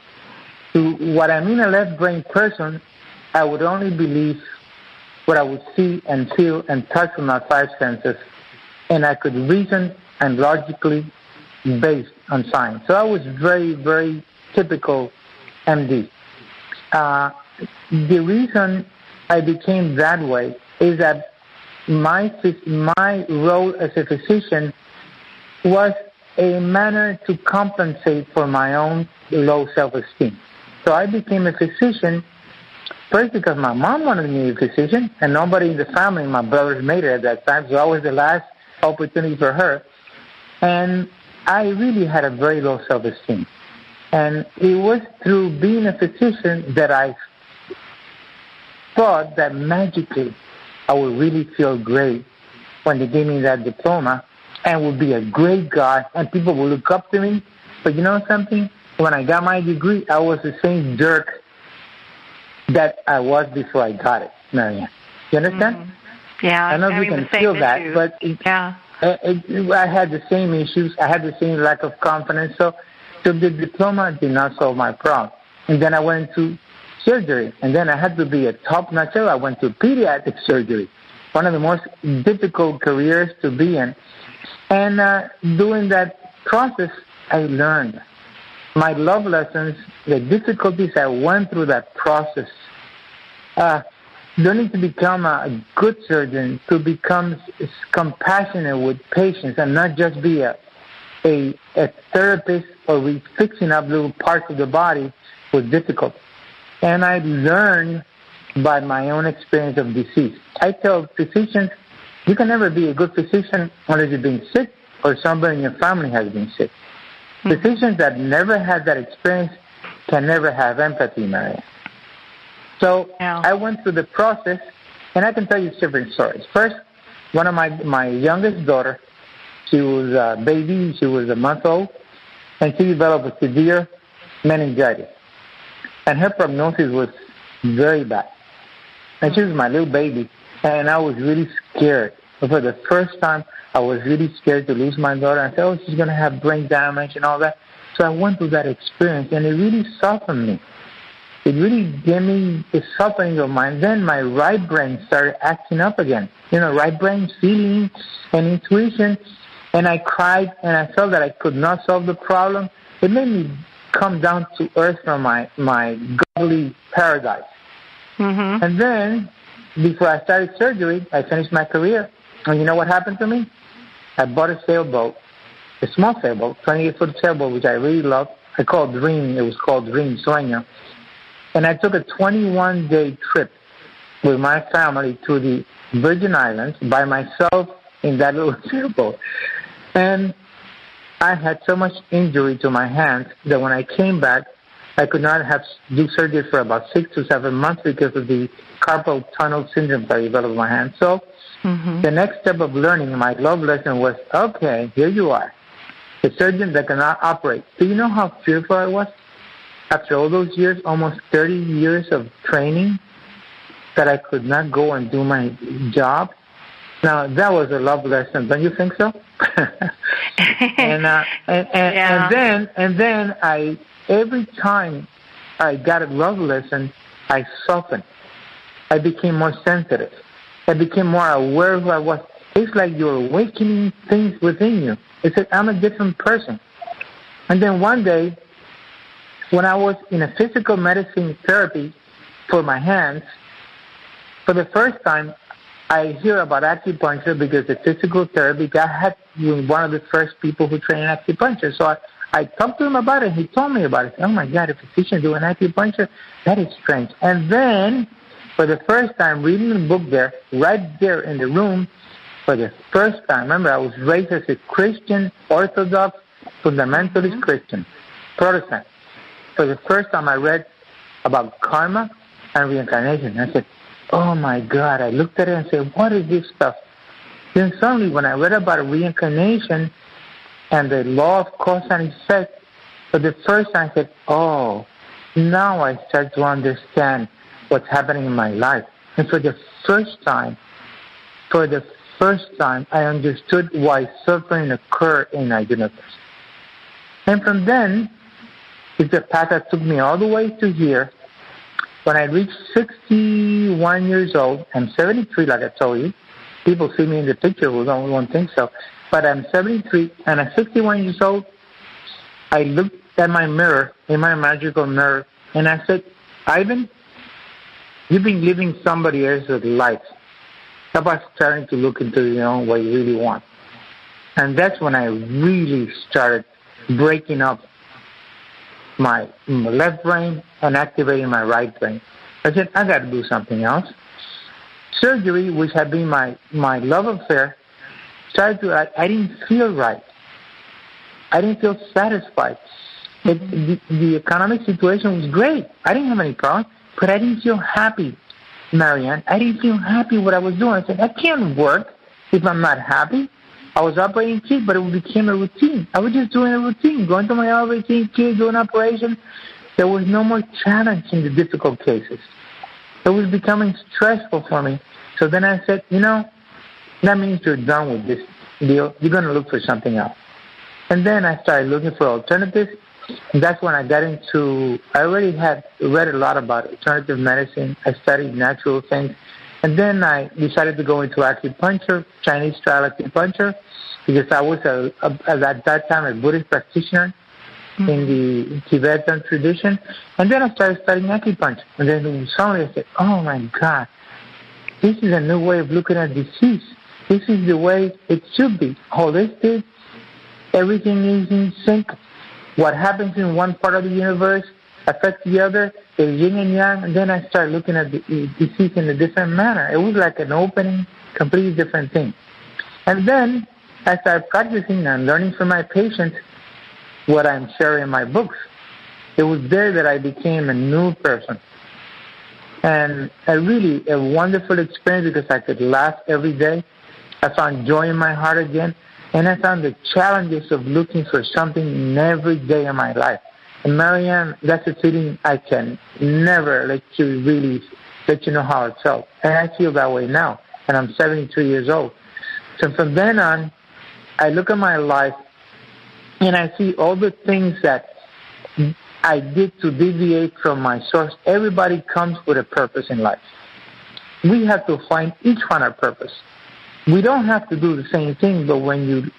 What I mean a left-brained person, I would only believe what I would see and feel and touch with my five senses, and I could reason and logically based on science. So I was very, very typical MD. The reason I became that way is that my role as a physician was a manner to compensate for my own low self-esteem. So I became a physician first because my mom wanted me to be a physician, and nobody in the family, my brothers made it at that time, so I was the last opportunity for her. And I really had a very low self-esteem. And it was through being a physician that I thought that magically I would really feel great when they gave me that diploma and would be a great guy and people would look up to me. But you know something? When I got my degree, I was the same jerk that I was before I got it, Marianne. You understand?
Mm-hmm. Yeah.
I know you can feel that, but I had the same issues. I had the same lack of confidence. So the diploma did not solve my problem. And then I went to surgery, and then I had to be a top-notch. I went to pediatric surgery, one of the most difficult careers to be in. And during that process, I learned my love lessons, the difficulties I went through that process, learning to become a good surgeon, to become compassionate with patients and not just be a therapist or fixing up little parts of the body was difficult. And I learned by my own experience of disease. I tell physicians, you can never be a good physician unless you've been sick or somebody in your family has been sick. Mm-hmm. Physicians that never had that experience can never have empathy, Marianne. So I went through the process, and I can tell you different stories. First, one of my youngest daughter, she was a baby, she was a month old, and she developed a severe meningitis. And her prognosis was very bad. And she was my little baby, and I was really scared. But for the first time, I was really scared to lose my daughter. I said, oh, she's going to have brain damage and all that. So I went through that experience, and it really softened me. It really gave me the softening of mind. Then my right brain started acting up again. You know, right brain feeling and intuition. And I cried, and I felt that I could not solve the problem. It made me come down to earth from my godly paradise. Mm-hmm. And then, before I started surgery, I finished my career. And you know what happened to me? I bought a sailboat, a small sailboat, 28-foot sailboat, which I really loved. I called Dream. It was called Dream Sueño. And I took a 21-day trip with my family to the Virgin Islands by myself in that little sailboat. And I had so much injury to my hands that when I came back, I could not do surgery for about 6 to 7 months because of the carpal tunnel syndrome that I developed in my hands. So the next step of learning my love lesson was, okay, here you are, the surgeon that cannot operate. Do you know how fearful I was? After all those years, almost 30 years of training, that I could not go and do my job. Now, that was a love lesson. Don't you think so? And then every time I got a love lesson, I softened. I became more sensitive. I became more aware of who I was. It's like you're awakening things within you. It's like I'm a different person. And then one day, when I was in a physical medicine therapy for my hands, for the first time, I hear about acupuncture because the physical therapy, I had one of the first people who trained acupuncture. So I talked to him about it. He told me about it. Oh, my God, a physician doing acupuncture? That is strange. And then, for the first time, reading the book there, right there in the room, for the first time, remember, I was raised as a Christian, Orthodox, fundamentalist Christian, Protestant. For the first time, I read about karma and reincarnation. I said, oh, my God. I looked at it and said, what is this stuff? Then suddenly, when I read about reincarnation and the law of cause and effect, for the first time, I said, oh, now I start to understand what's happening in my life. And for the first time, I understood why suffering occurred in our universe. And from then, it's a path that took me all the way to here. When I reached 61 years old, I'm 73, like I told you. People see me in the picture who won't think so. But I'm 73, and at 61 years old, I looked at my mirror, in my magical mirror, and I said, Ivan, you've been living somebody else's life. How about starting to look into your own what you really want? And that's when I really started breaking up my left brain and activating my right brain. I said, I got to do something else. Surgery, which had been my love affair, I didn't feel right. I didn't feel satisfied. The economic situation was great. I didn't have any problems, but I didn't feel happy, Marianne. I didn't feel happy what I was doing. I said, I can't work if I'm not happy. I was operating kids, but it became a routine. I was just doing a routine, going to my operating kids, doing operation. There was no more challenge in the difficult cases. It was becoming stressful for me. So then I said, that means you're done with this deal. You're going to look for something else. And then I started looking for alternatives. And that's when I got into, I already had read a lot about alternative medicine. I studied natural things. And then I decided to go into acupuncture, Chinese-style acupuncture, because I was, at that time, a Buddhist practitioner in the Tibetan tradition. And then I started studying acupuncture. And then suddenly I said, oh, my God, this is a new way of looking at disease. This is the way it should be, holistic. Everything is in sync. What happens in one part of the universe affects the other. There's yin and yang. And then I started looking at the disease in a different manner. It was like an opening, completely different thing. And then I started practicing and learning from my patients what I'm sharing in my books. It was there that I became a new person. And a wonderful experience because I could laugh every day. I found joy in my heart again. And I found the challenges of looking for something in every day of my life. And Marianne, that's a feeling I can never let you know how it felt. And I feel that way now. And I'm 73 years old. So from then on, I look at my life and I see all the things that I did to deviate from my source. Everybody comes with a purpose in life. We have to find each one our purpose. We don't have to do the same thing, but when you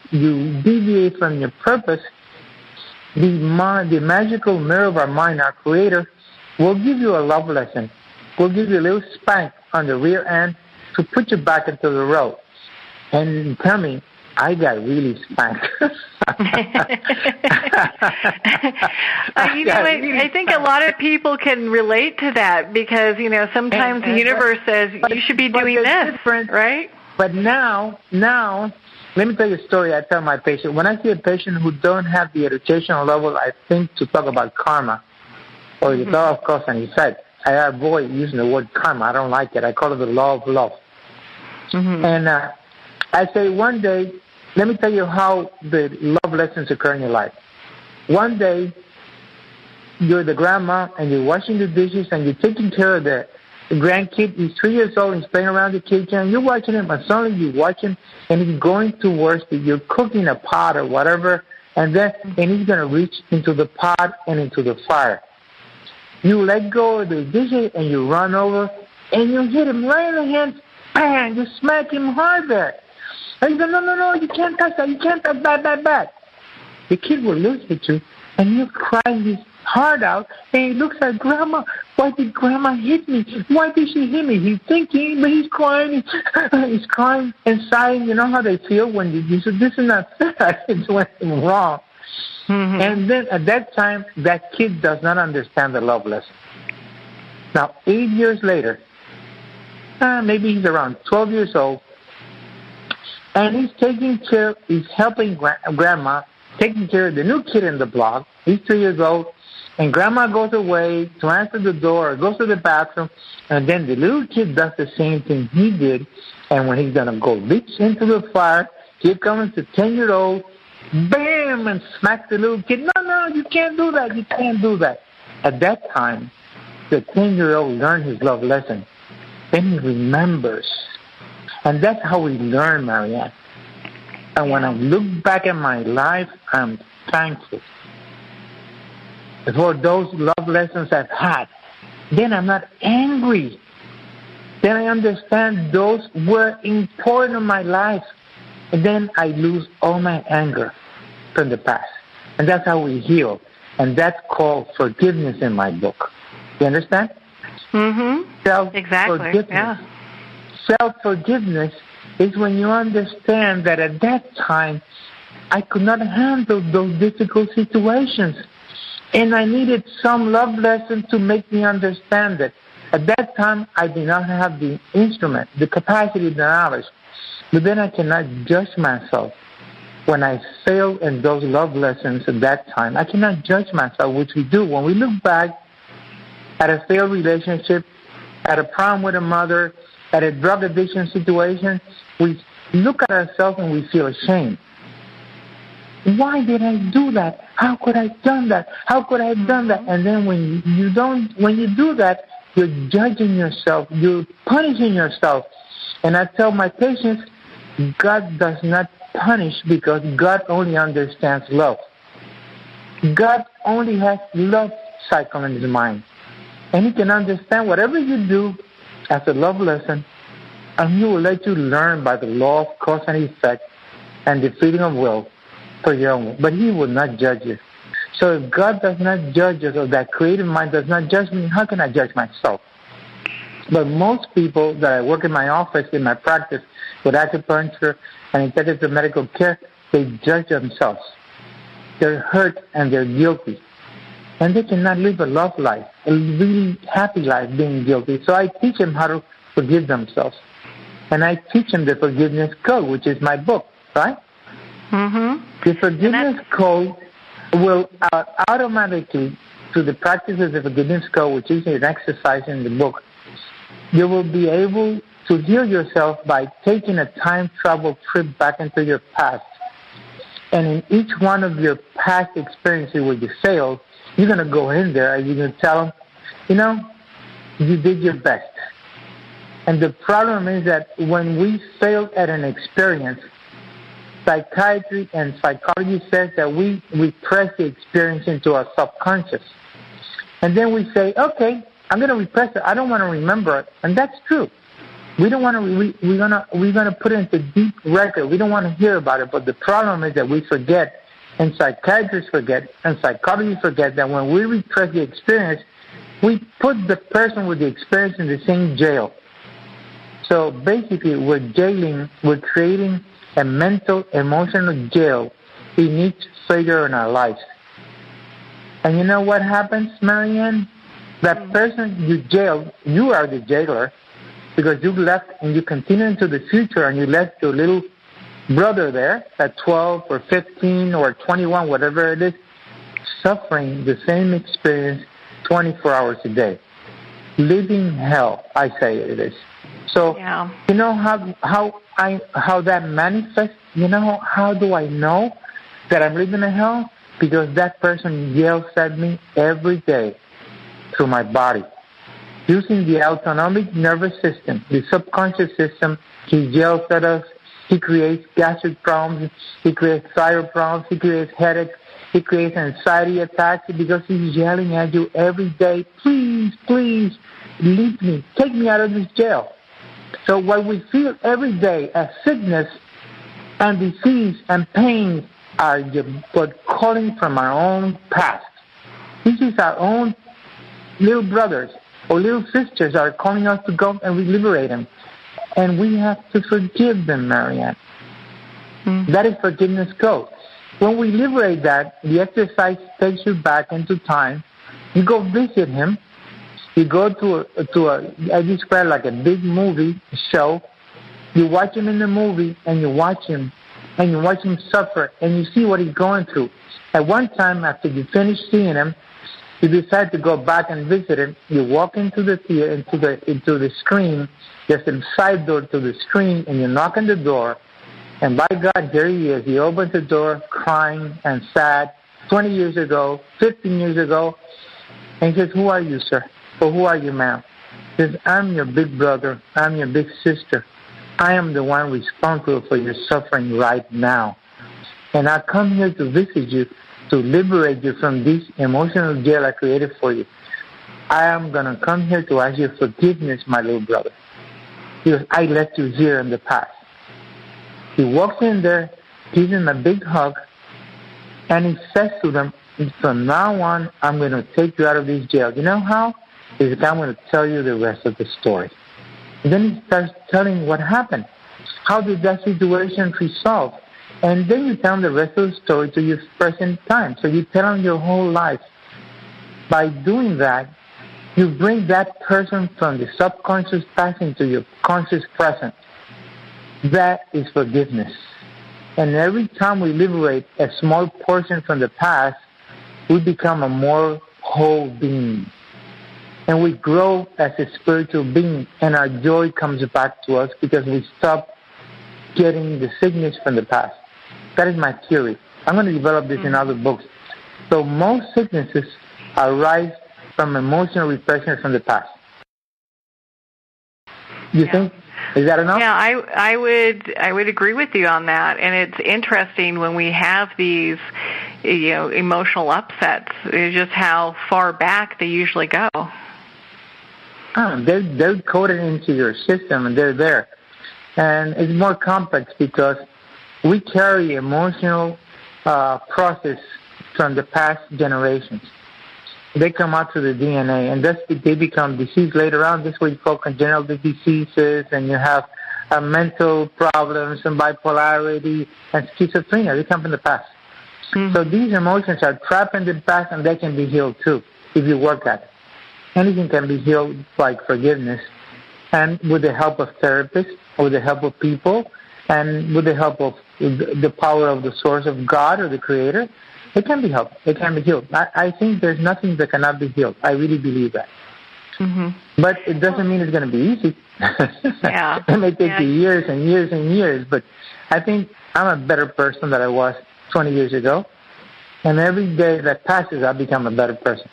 deviate from your purpose, the magical mirror of our mind, our Creator, will give you a love lesson. We'll give you a little spank on the rear end to put you back into the road and tell me, I got really spanked.
I think a lot of people can relate to that because, sometimes the universe says you should be doing this, right?
But now, let me tell you a story I tell my patient. When I see a patient who don't have the educational level, I think, to talk about karma or the law of cause and effect, I avoid using the word karma. I don't like it. I call it the law of love. And I say one day, let me tell you how the love lessons occur in your life. One day, you're the grandma and you're washing the dishes and you're taking care of the grandkid. He's 3 years old and he's playing around the kitchen and you're watching him, and suddenly you watch him and he's going towards you're cooking a pot or whatever, and he's going to reach into the pot and into the fire. You let go of the dishes and you run over and you hit him right in the hands, bang, you smack him hard there. And you go, no, you can't touch that, you can't touch that. The kid will look at you and he's crying his heart out, and he looks at Grandma. Why did Grandma hit me? Why did she hit me? He's thinking, but he's crying. He's crying and sighing. You know how they feel when you say, this is not fair. It's something wrong. And then at that time, that kid does not understand the love lesson. Now, 8 years later, maybe he's around 12 years old, and he's helping Grandma, taking care of the new kid in the block. He's 3 years old. And Grandma goes away to answer the door or goes to the bathroom, and then the little kid does the same thing he did. And when he's going to go reach into the fire, here comes the 10-year-old, bam, and smacks the little kid. No, you can't do that. You can't do that. At that time, the 10-year-old learned his love lesson. Then he remembers. And that's how we learn, Marianne. And when I look back at my life, I'm thankful for those love lessons I've had. Then I'm not angry. Then I understand those were important in my life. And then I lose all my anger from the past. And that's how we heal. And that's called forgiveness in my book. You understand?
Exactly. Yeah.
Self-forgiveness is when you understand that at that time, I could not handle those difficult situations. And I needed some love lesson to make me understand it. At that time, I did not have the instrument, the capacity, the knowledge. But then I cannot judge myself. When I failed in those love lessons at that time, I cannot judge myself, which we do. When we look back at a failed relationship, at a problem with a mother, at a drug addiction situation, we look at ourselves and we feel ashamed. Why did I do that? How could I have done that? How could I have done that? And then when you do that, you're judging yourself. You're punishing yourself. And I tell my patients, God does not punish because God only understands love. God only has love cycle in his mind. And he can understand whatever you do as a love lesson, and he will let you learn by the law of cause and effect and the freedom of will for your own. But he will not judge you. So if God does not judge us, or that creative mind does not judge me, how can I judge myself? But most people that I work in my office, in my practice, with acupuncture and integrative medical care, they judge themselves. They're hurt and they're guilty. And they cannot live a love life, a really happy life being guilty. So I teach them how to forgive themselves. And I teach them the forgiveness code, which is my book, right? The forgiveness code will automatically, through the practice of the forgiveness code, which is an exercise in the book, you will be able to heal yourself by taking a time travel trip back into your past. And in each one of your past experiences where you failed, you're going to go in there and you're going to tell them, you did your best. And the problem is that when we fail at an experience, psychiatry and psychology says that we repress the experience into our subconscious. And then we say, okay, I'm going to repress it. I don't want to remember it. And that's true. We don't want to. We're gonna put it into deep record. We don't want to hear about it. But the problem is that we forget, and psychiatrists forget, and psychologists forget that when we repress the experience, we put the person with the experience in the same jail. So basically, we're creating a mental, emotional jail in each figure in our lives. And you know what happens, Marianne? That person you jailed, you are the jailer, because you left and you continue into the future and you left your little brother there at 12 or 15 or 21, whatever it is, suffering the same experience 24 hours a day. Living hell, I say it is. So, you know how that manifests? You know, how do I know that I'm living in hell? Because that person yells at me every day through my body. Using the autonomic nervous system, the subconscious system, he yells at us. He creates gastric problems. He creates thyroid problems. He creates headaches. He creates anxiety attacks because he's yelling at you every day, please, please, leave me. Take me out of this jail. So what we feel every day as sickness and disease and pain are but calling from our own past. This is our own little brothers or little sisters are calling us to go and we liberate them. And we have to forgive them, Marianne. That is forgiveness go. When we liberate that, the exercise takes you back into time. You go visit him. You go to a I describe like a big movie show. You watch him in the movie, and you watch him suffer, and you see what he's going through. At one time, after you finish seeing him, you decide to go back and visit him. You walk into the theater, into the screen. There's a side door to the screen, and you knock on the door. And by God, here he is. He opens the door, crying and sad. 20 years ago, 15 years ago, and he says, "Who are you, sir? Or who are you, ma'am?" He says, "I'm your big brother. I'm your big sister. I am the one responsible for your suffering right now. And I come here to visit you, to liberate you from this emotional jail I created for you. I am going to come here to ask you forgiveness, my little brother, because I left you here in the past." He walks in there, gives him a big hug, and he says to them, "From now on, I'm going to take you out of this jail. You know how? Is I'm going to tell you the rest of the story." And then he starts telling what happened. How did that situation resolve? And then you tell him the rest of the story to your present time. So you tell him your whole life. By doing that, you bring that person from the subconscious past into your conscious present. That is forgiveness. And every time we liberate a small portion from the past, we become a more whole being. And we grow as a spiritual being, and our joy comes back to us because we stop getting the sickness from the past. That is my theory. I'm going to develop this in other books. So most sicknesses arise from emotional repression from the past. You think? Is that enough?
Yeah, I would agree with you on that. And it's interesting when we have these, emotional upsets, just how far back they usually go.
They're coded into your system, and they're there. And it's more complex because we carry emotional process from the past generations. They come out through the DNA, and they become disease later on. This is what you call congenital diseases, and you have mental problems and bipolarity and schizophrenia. They come from the past. Mm-hmm. So these emotions are trapped in the past, and they can be healed too if you work at it. Anything can be healed by forgiveness, and with the help of therapists, with the help of people, and with the help of the power of the source of God or the Creator. It can be helped. It can be healed. I think there's nothing that cannot be healed. I really believe that. Mm-hmm. But it doesn't mean it's going to be easy.
Yeah.
It may take you years and years and years. But I think I'm a better person than I was 20 years ago. And every day that passes, I become a better person.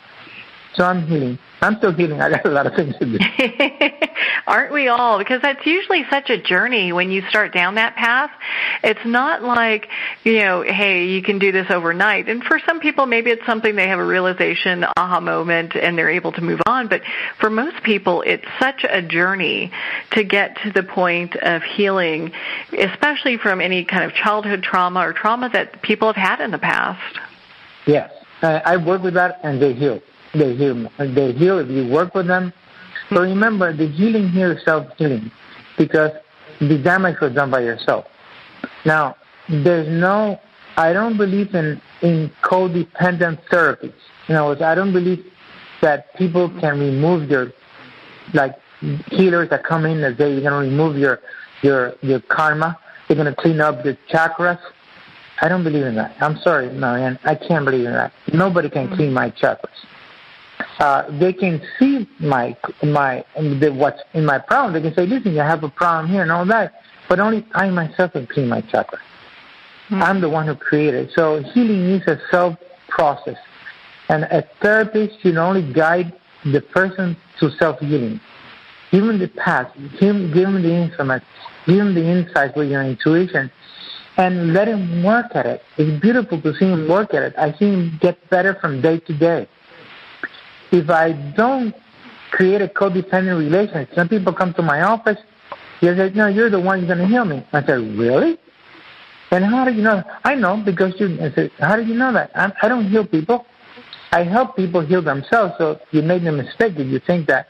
So I'm healing. I'm still healing. I got a lot of things to do.
Aren't we all? Because that's usually such a journey when you start down that path. It's not like, hey, you can do this overnight. And for some people, maybe it's something they have a realization, aha moment, and they're able to move on. But for most people, it's such a journey to get to the point of healing, especially from any kind of childhood trauma or trauma that people have had in the past.
Yes. I work with that, and they heal. They heal if you work with them. So remember, the healing here is self-healing because the damage was done by yourself. Now, I don't believe in codependent therapies. In other words, I don't believe that people can remove like healers that come in and say you're going to remove your karma, you're going to clean up your chakras. I don't believe in that. I'm sorry, Marianne, I can't believe in that. Nobody can clean my chakras. They can see what's in my problem. They can say, listen, you have a problem here and all that, but only I myself can clean my chakra. I'm the one who created it. So healing is a self-process. And a therapist should only guide the person to self-healing. Give him the path, give him the instruments, give him the insights with your intuition, and let him work at it. It's beautiful to see him work at it. I see him get better from day to day. If I don't create a codependent relationship, some people come to my office, they say, no, you're the one who's going to heal me. I said, really? And how do you know? I know because I said, how do you know that? I don't heal people. I help people heal themselves, so you make the mistake if you think that.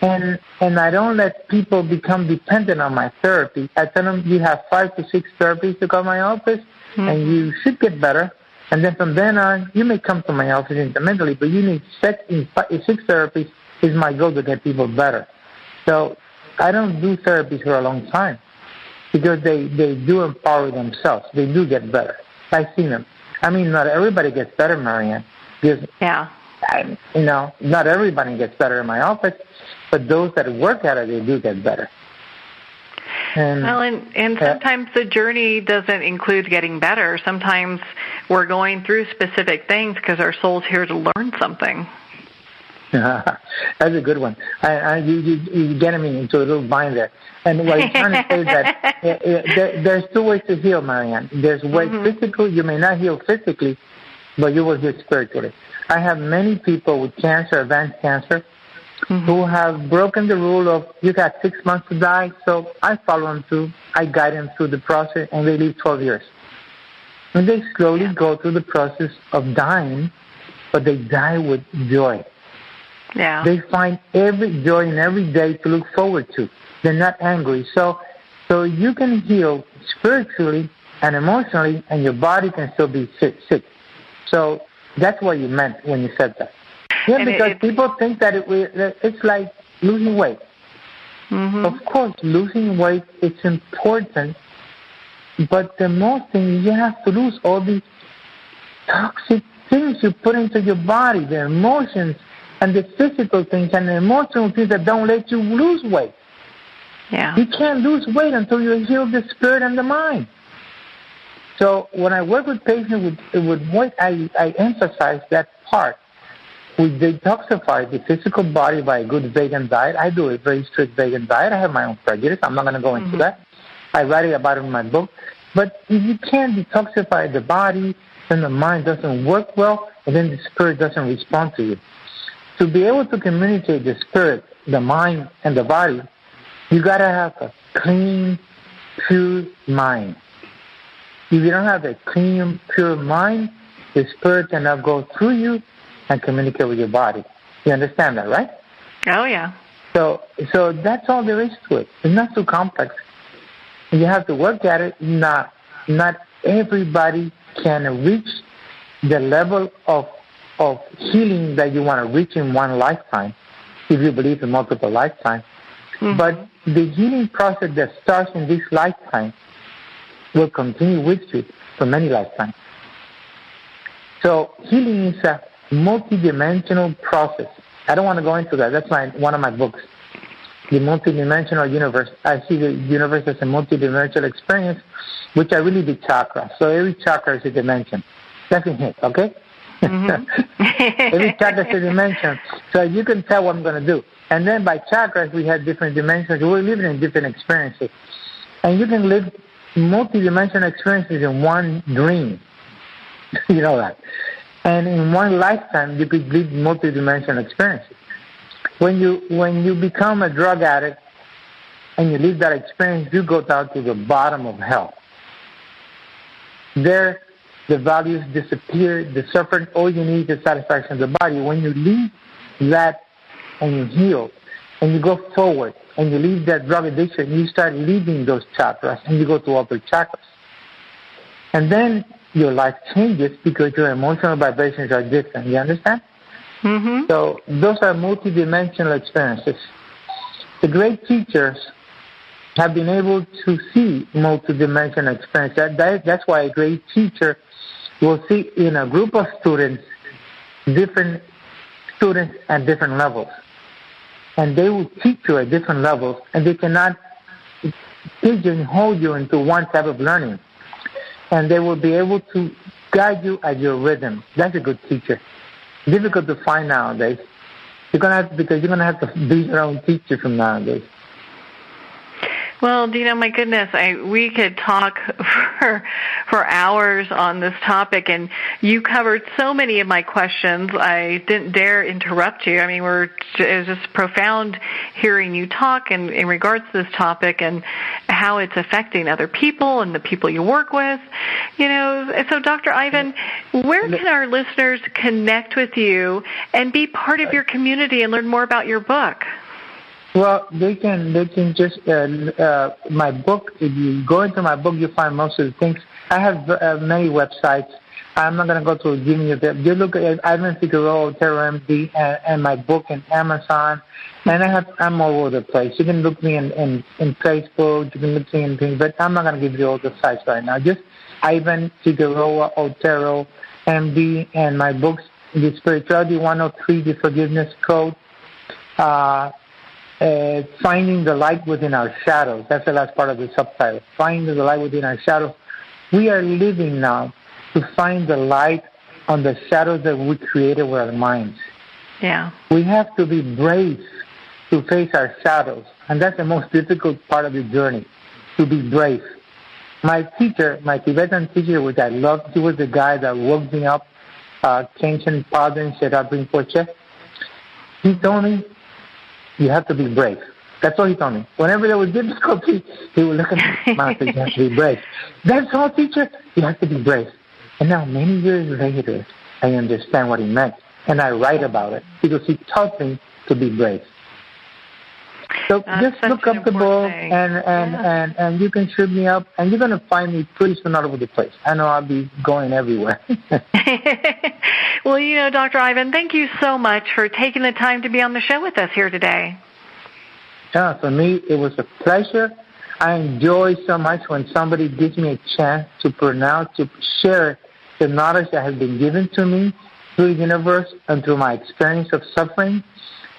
And I don't let people become dependent on my therapy. I tell them you have 5 to 6 therapies to come to my office, and you should get better. And then from then on, you may come to my office incrementally, but you need 6 therapies is my goal to get people better. So I don't do therapies for a long time because they do empower themselves. They do get better. I've seen them. I mean, not everybody gets better, Marianne. Because, not everybody gets better in my office, but those that work at it, they do get better.
And sometimes the journey doesn't include getting better. Sometimes we're going through specific things because our soul's here to learn something.
That's a good one. You get me into a little bind there. And what I'm trying to say is that there's 2 ways to heal, Marianne. There's ways physical. You may not heal physically, but you will heal spiritually. I have many people with cancer, advanced cancer, who have broken the rule of you got 6 months to die, so I follow them through. I guide them through the process, and they live 12 years. And they slowly go through the process of dying, but they die with joy.
Yeah.
They find every joy in every day to look forward to. They're not angry. So you can heal spiritually and emotionally, and your body can still be sick. So that's what you meant when you said that. Yeah, and because people think that it's like losing weight. Of course, losing weight is important, but the most thing is you have to lose all these toxic things you put into your body, the emotions and the physical things and the emotional things that don't let you lose weight.
Yeah.
You can't lose weight until you heal the spirit and the mind. So when I work with patients with weight, I emphasize that part. We detoxify the physical body by a good vegan diet. I do a very strict vegan diet. I have my own prejudice. I'm not going to go into that. I write about it in my book. But if you can't detoxify the body, then the mind doesn't work well, and then the spirit doesn't respond to you. To be able to communicate the spirit, the mind, and the body, you got to have a clean, pure mind. If you don't have a clean, pure mind, the spirit cannot go through you and communicate with your body. You understand that, right?
Oh, yeah.
So that's all there is to it. It's not too complex. You have to work at it. Not everybody can reach the level of healing that you want to reach in one lifetime, if you believe in multiple lifetimes. But the healing process that starts in this lifetime will continue with you for many lifetimes. So healing is a multidimensional process. I don't want to go into that. That's one of my books, The Multidimensional Universe. I see the universe as a multidimensional experience, which I really do chakra. So every chakra is a dimension. That's in it, okay? Every chakra is a dimension. So you can tell what I'm going to do. And then by chakras, we have different dimensions. We're living in different experiences. And you can live multidimensional experiences in one dream. You know that. And in one lifetime, you could live multidimensional experiences. When you become a drug addict and you live that experience, you go down to the bottom of hell. There, the values disappear, the suffering, all you need is satisfaction of the body. When you leave that and you heal and you go forward and you leave that drug addiction, you start leaving those chakras and you go to upper chakras. And then your life changes because your emotional vibrations are different. You understand?
Mm-hmm.
So those are multidimensional experiences. The great teachers have been able to see multidimensional experience. That's why a great teacher will see in a group of students, different students at different levels. And they will teach you at different levels, and they cannot pigeonhole you into one type of learning. And they will be able to guide you at your rhythm. That's a good teacher. Difficult to find nowadays. Because you're gonna have to be your own teacher from nowadays.
Well, Dino, my goodness, we could talk for hours on this topic, and you covered so many of my questions. I didn't dare interrupt you. I mean, it was just profound hearing you talk in regards to this topic and how it's affecting other people and the people you work with. You know, so Dr. Ivan, where can our listeners connect with you and be part of your community and learn more about your book?
Well, they can just my book. If you go into my book, you'll find most of the things. I have many websites. I'm not going to go through giving you that. You look at Ivan Figueroa-Otero, MD, and my book in Amazon, and I'm all over the place. You can look me in Facebook. You can look me in things, but I'm not going to give you all the sites right now. Just Ivan Figueroa-Otero, MD, and my books, The Spirituality 103, The Forgiveness Code. Finding the light within our shadows. That's the last part of the subtitle. Finding the light within our shadows. We are living now to find the light on the shadows that we created with our minds.
Yeah.
We have to be brave to face our shadows. And that's the most difficult part of the journey, to be brave. My teacher, my Tibetan teacher, which I loved, he was the guy that woke me up, Kenshin Padre Sherab Rinpoche. He told me, you have to be brave. That's all he told me. Whenever there was difficulty, he would look at me and say, you have to be brave. That's all, teacher. You have to be brave. And now, many years later, I understand what he meant. And I write about it because he taught me to be brave. So just look up the book and you can shoot me up. And you're going to find me pretty soon all over the place. I know I'll be going everywhere.
Well, you know, Dr. Ivan, thank you so much for taking the time to be on the show with us here today.
Yeah, for me, it was a pleasure. I enjoy so much when somebody gives me a chance to share the knowledge that has been given to me through the universe and through my experience of suffering.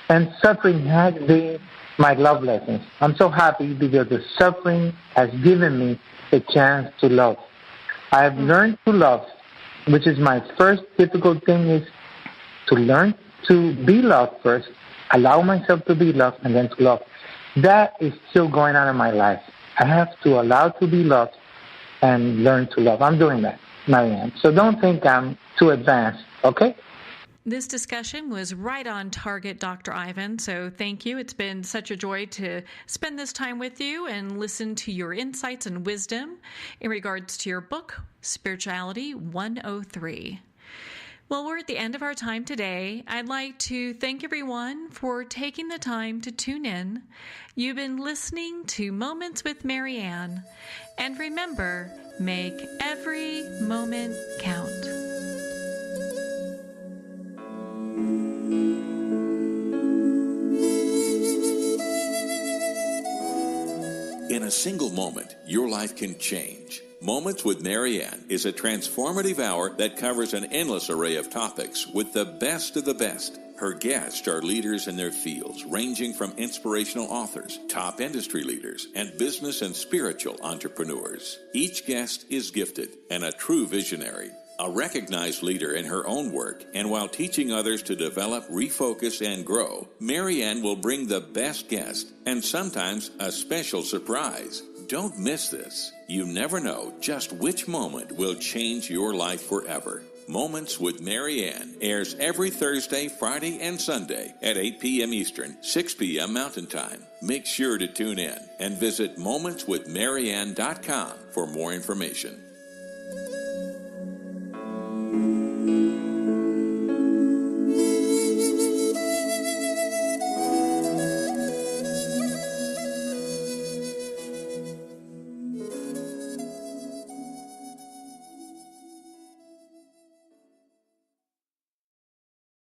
And suffering has been my love lessons. I'm so happy because the suffering has given me a chance to love. I have learned to love, which is my first difficult thing, is to learn to be loved first, allow myself to be loved, and then to love. That is still going on in my life. I have to allow to be loved and learn to love. I'm doing that, Marianne. So don't think I'm too advanced, okay?
This discussion was right on target, Dr. Ivan, so thank you. It's been such a joy to spend this time with you and listen to your insights and wisdom in regards to your book, Spirituality 103. Well, we're at the end of our time today. I'd like to thank everyone for taking the time to tune in. You've been listening to Moments with Marianne. And remember, make every moment count.
In a single moment, your life can change. Moments with Marianne is a transformative hour that covers an endless array of topics with the best of the best. Her guests are leaders in their fields, ranging from inspirational authors, top industry leaders, and business and spiritual entrepreneurs. Each guest is gifted and a true visionary, a recognized leader in her own work, and while teaching others to develop, refocus, and grow, Marianne will bring the best guest and sometimes a special surprise. Don't miss this. You never know just which moment will change your life forever. Moments with Marianne airs every Thursday, Friday, and Sunday at 8 p.m. Eastern, 6 p.m. Mountain Time. Make sure to tune in and visit momentswithmarianne.com for more information.